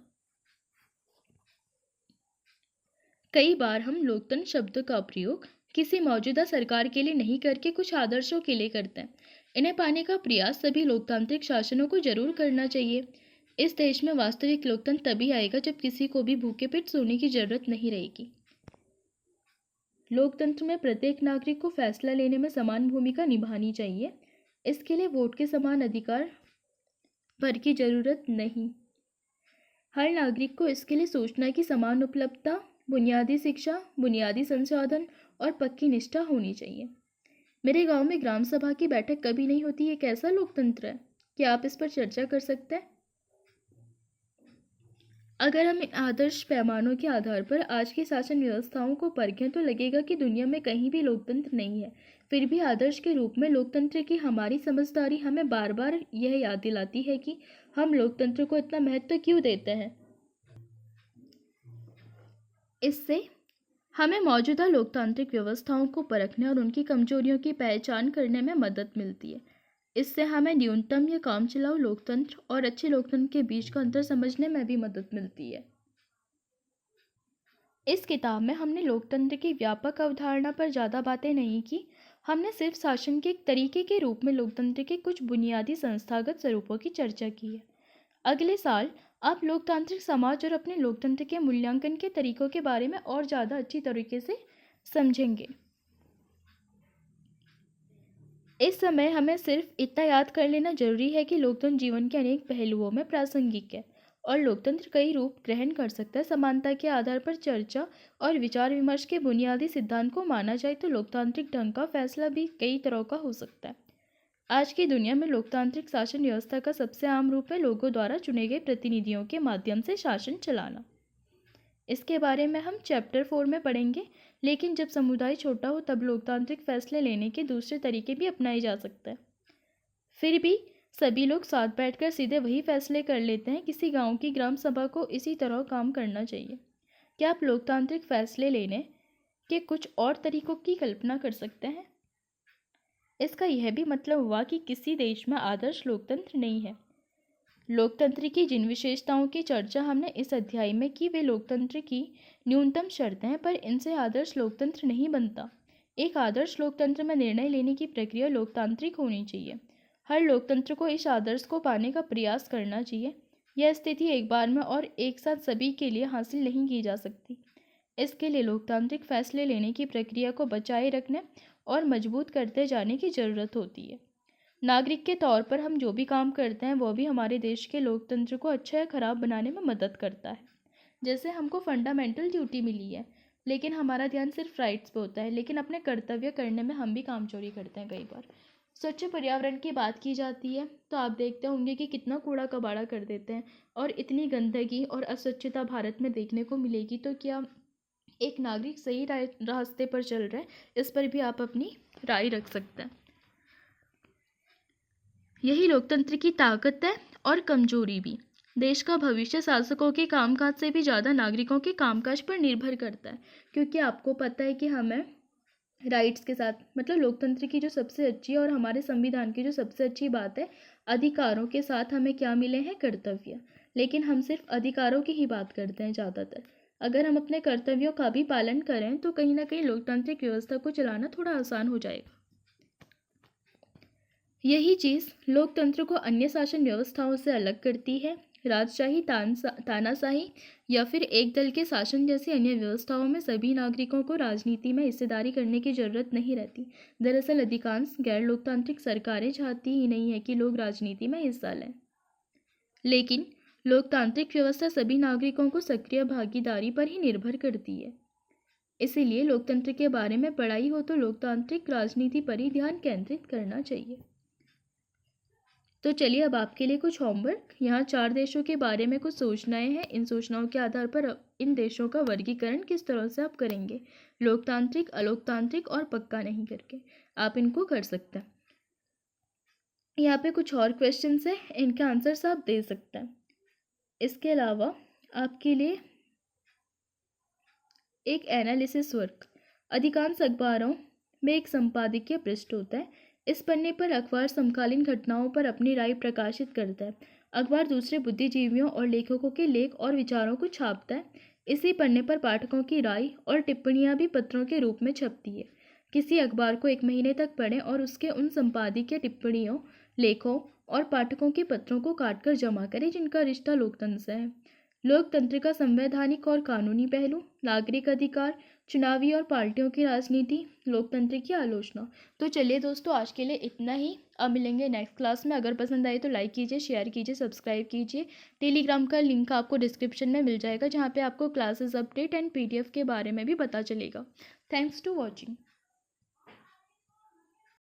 कई बार हम लोकतंत्र शब्द का प्रयोग किसी मौजूदा सरकार के लिए नहीं करके कुछ आदर्शों के लिए करते हैं। इन्हें पाने का प्रयास सभी लोकतांत्रिक शासनों को जरूर करना चाहिए। इस देश में वास्तविक लोकतंत्र तभी आएगा जब किसी को भी भूखे पेट सोने की जरूरत नहीं रहेगी। लोकतंत्र में प्रत्येक नागरिक को फैसला लेने में समान भूमिका निभानी चाहिए। इसके लिए वोट के समान अधिकार भर की जरूरत नहीं। हर नागरिक को इसके लिए सोचना की समान उपलब्धता, बुनियादी शिक्षा, बुनियादी संसाधन और पक्की निष्ठा होनी चाहिए। मेरे गांव में ग्राम सभा की बैठक कभी नहीं होती। ये कैसा लोकतंत्र है? क्या आप इस पर चर्चा कर सकते हैं? अगर हम इन आदर्श पैमानों के आधार पर आज की शासन व्यवस्थाओं को परखें तो लगेगा कि दुनिया में कहीं भी लोकतंत्र नहीं है। फिर भी आदर्श के रूप में लोकतंत्र की हमारी समझदारी हमें बार बार यह याद दिलाती है कि हम लोकतंत्र को इतना महत्व क्यों देते हैं। इससे हमें मौजूदा लोकतांत्रिक व्यवस्थाओं को परखने और उनकी कमजोरियों की पहचान करने में मदद मिलती है। इससे हमें न्यूनतम या कामचलाऊ लोकतंत्र और अच्छे लोकतंत्र के बीच का अंतर समझने में भी मदद मिलती है। इस किताब में हमने लोकतंत्र की व्यापक अवधारणा पर ज़्यादा बातें नहीं की। हमने सिर्फ शासन के एक तरीके के रूप में लोकतंत्र के कुछ बुनियादी संस्थागत स्वरूपों की चर्चा की है। अगले साल आप लोकतांत्रिक समाज और अपने लोकतंत्र के मूल्यांकन के तरीकों के बारे में और ज़्यादा अच्छी तरीके से समझेंगे। इस समय हमें सिर्फ इतना याद कर लेना जरूरी है कि लोकतंत्र जीवन के अनेक पहलुओं में प्रासंगिक है और लोकतंत्र कई रूप ग्रहण कर सकता है। समानता के आधार पर चर्चा और विचार विमर्श के बुनियादी सिद्धांत को माना जाए तो लोकतांत्रिक ढंग का फैसला भी कई तरह का हो सकता है। आज की दुनिया में लोकतांत्रिक शासन व्यवस्था का सबसे आम रूप है लोगों द्वारा चुने गए प्रतिनिधियों के माध्यम से शासन चलाना। इसके बारे में हम चैप्टर 4 में पढ़ेंगे। लेकिन जब समुदाय छोटा हो तब लोकतांत्रिक फैसले लेने के दूसरे तरीके भी अपनाए जा सकते हैं। फिर भी सभी लोग साथ बैठकर सीधे वही फैसले कर लेते हैं। किसी गांव की ग्राम सभा को इसी तरह काम करना चाहिए। क्या आप लोकतांत्रिक फैसले लेने के कुछ और तरीकों की कल्पना कर सकते हैं? इसका यह भी मतलब हुआ कि किसी देश में आदर्श लोकतंत्र नहीं है। लोकतंत्र की जिन विशेषताओं की चर्चा हमने इस अध्याय में की वे लोकतंत्र की न्यूनतम शर्तें हैं, पर इनसे आदर्श लोकतंत्र नहीं बनता। एक आदर्श लोकतंत्र में निर्णय लेने की प्रक्रिया लोकतांत्रिक होनी चाहिए। हर लोकतंत्र को इस आदर्श को पाने का प्रयास करना चाहिए। यह स्थिति एक बार में और एक साथ सभी के लिए हासिल नहीं की जा सकती। इसके लिए लोकतांत्रिक फैसले लेने की प्रक्रिया को बचाए रखने और मजबूत करते जाने की ज़रूरत होती है। नागरिक के तौर पर हम जो भी काम करते हैं वह भी हमारे देश के लोकतंत्र को अच्छा या खराब बनाने में मदद करता है। जैसे हमको फंडामेंटल ड्यूटी मिली है, लेकिन हमारा ध्यान सिर्फ राइट्स पे होता है, लेकिन अपने कर्तव्य करने में हम भी कामचोरी करते हैं कई बार। स्वच्छ पर्यावरण की बात की जाती है तो आप देखते होंगे कि कितना कूड़ा कबाड़ा कर देते हैं और इतनी गंदगी और अस्वच्छता भारत में देखने को मिलेगी। तो क्या एक नागरिक सही रास्ते पर चल रहा है, इस पर भी आप अपनी राय रख सकते हैं। यही लोकतंत्र की ताकत है और कमजोरी भी। देश का भविष्य शासकों के कामकाज से भी ज़्यादा नागरिकों के कामकाज पर निर्भर करता है, क्योंकि आपको पता है कि हमें राइट्स के साथ, मतलब लोकतंत्र की जो सबसे अच्छी और हमारे संविधान की जो सबसे अच्छी बात है, अधिकारों के साथ हमें क्या मिले हैं? कर्तव्य। लेकिन हम सिर्फ अधिकारों की ही बात करते हैं ज़्यादातर। अगर हम अपने कर्तव्यों का भी पालन करें तो कहीं ना कहीं लोकतांत्रिक व्यवस्था को चलाना थोड़ा आसान हो जाएगा। यही चीज़ लोकतंत्र को अन्य शासन व्यवस्थाओं से अलग करती है। राजशाही, तानाशाही या फिर एक दल के शासन जैसी अन्य व्यवस्थाओं में सभी नागरिकों को राजनीति में हिस्सेदारी करने की जरूरत नहीं रहती। दरअसल अधिकांश गैर लोकतांत्रिक सरकारें चाहती ही नहीं है कि लोग राजनीति में हिस्सा लें, लेकिन लोकतांत्रिक व्यवस्था सभी नागरिकों को सक्रिय भागीदारी पर ही निर्भर करती है। इसीलिए लोकतंत्र के बारे में पढ़ाई हो तो लोकतांत्रिक राजनीति पर ही ध्यान केंद्रित करना चाहिए। तो चलिए अब आपके लिए कुछ होमवर्क। यहाँ 4 देशों के बारे में कुछ सूचनाएं हैं। इन सूचनाओं के आधार पर इन देशों का वर्गीकरण किस तरह से आप करेंगे, लोकतांत्रिक, अलोकतांत्रिक और पक्का नहीं करके, आप इनको कर सकते हैं। यहाँ पे कुछ और क्वेश्चंस हैं, इनके आंसर्स आप दे सकते हैं। इसके अलावा आपके लिए एक एनालिसिस वर्क। अधिकांश अखबारों में एक संपादकीय पृष्ठ होता है। इस पन्ने पर अखबार समकालीन घटनाओं पर अपनी राय प्रकाशित करता है। अखबार दूसरे बुद्धिजीवियों और लेखकों के लेख और विचारों को छापता है। इसी पन्ने पर पाठकों की राय और टिप्पणियां भी पत्रों के रूप में छपती है। किसी अखबार को 1 महीने तक पढ़ें और उसके उन संपादकीय टिप्पणियों, लेखों और पाठकों के पत्रों को काटकर जमा करें जिनका रिश्ता लोकतंत्र से है। लोकतंत्र का संवैधानिक और कानूनी पहलू, नागरिक अधिकार, चुनावी और पार्टियों की राजनीति, लोकतंत्र की आलोचना। तो चलिए दोस्तों, आज के लिए इतना ही। अब मिलेंगे नेक्स्ट क्लास में। अगर पसंद आए तो लाइक कीजिए, शेयर कीजिए, सब्सक्राइब कीजिए। टेलीग्राम का लिंक आपको डिस्क्रिप्शन में मिल जाएगा, जहाँ पे आपको क्लासेस अपडेट एंड PDF के बारे में भी पता चलेगा। Thanks to watching.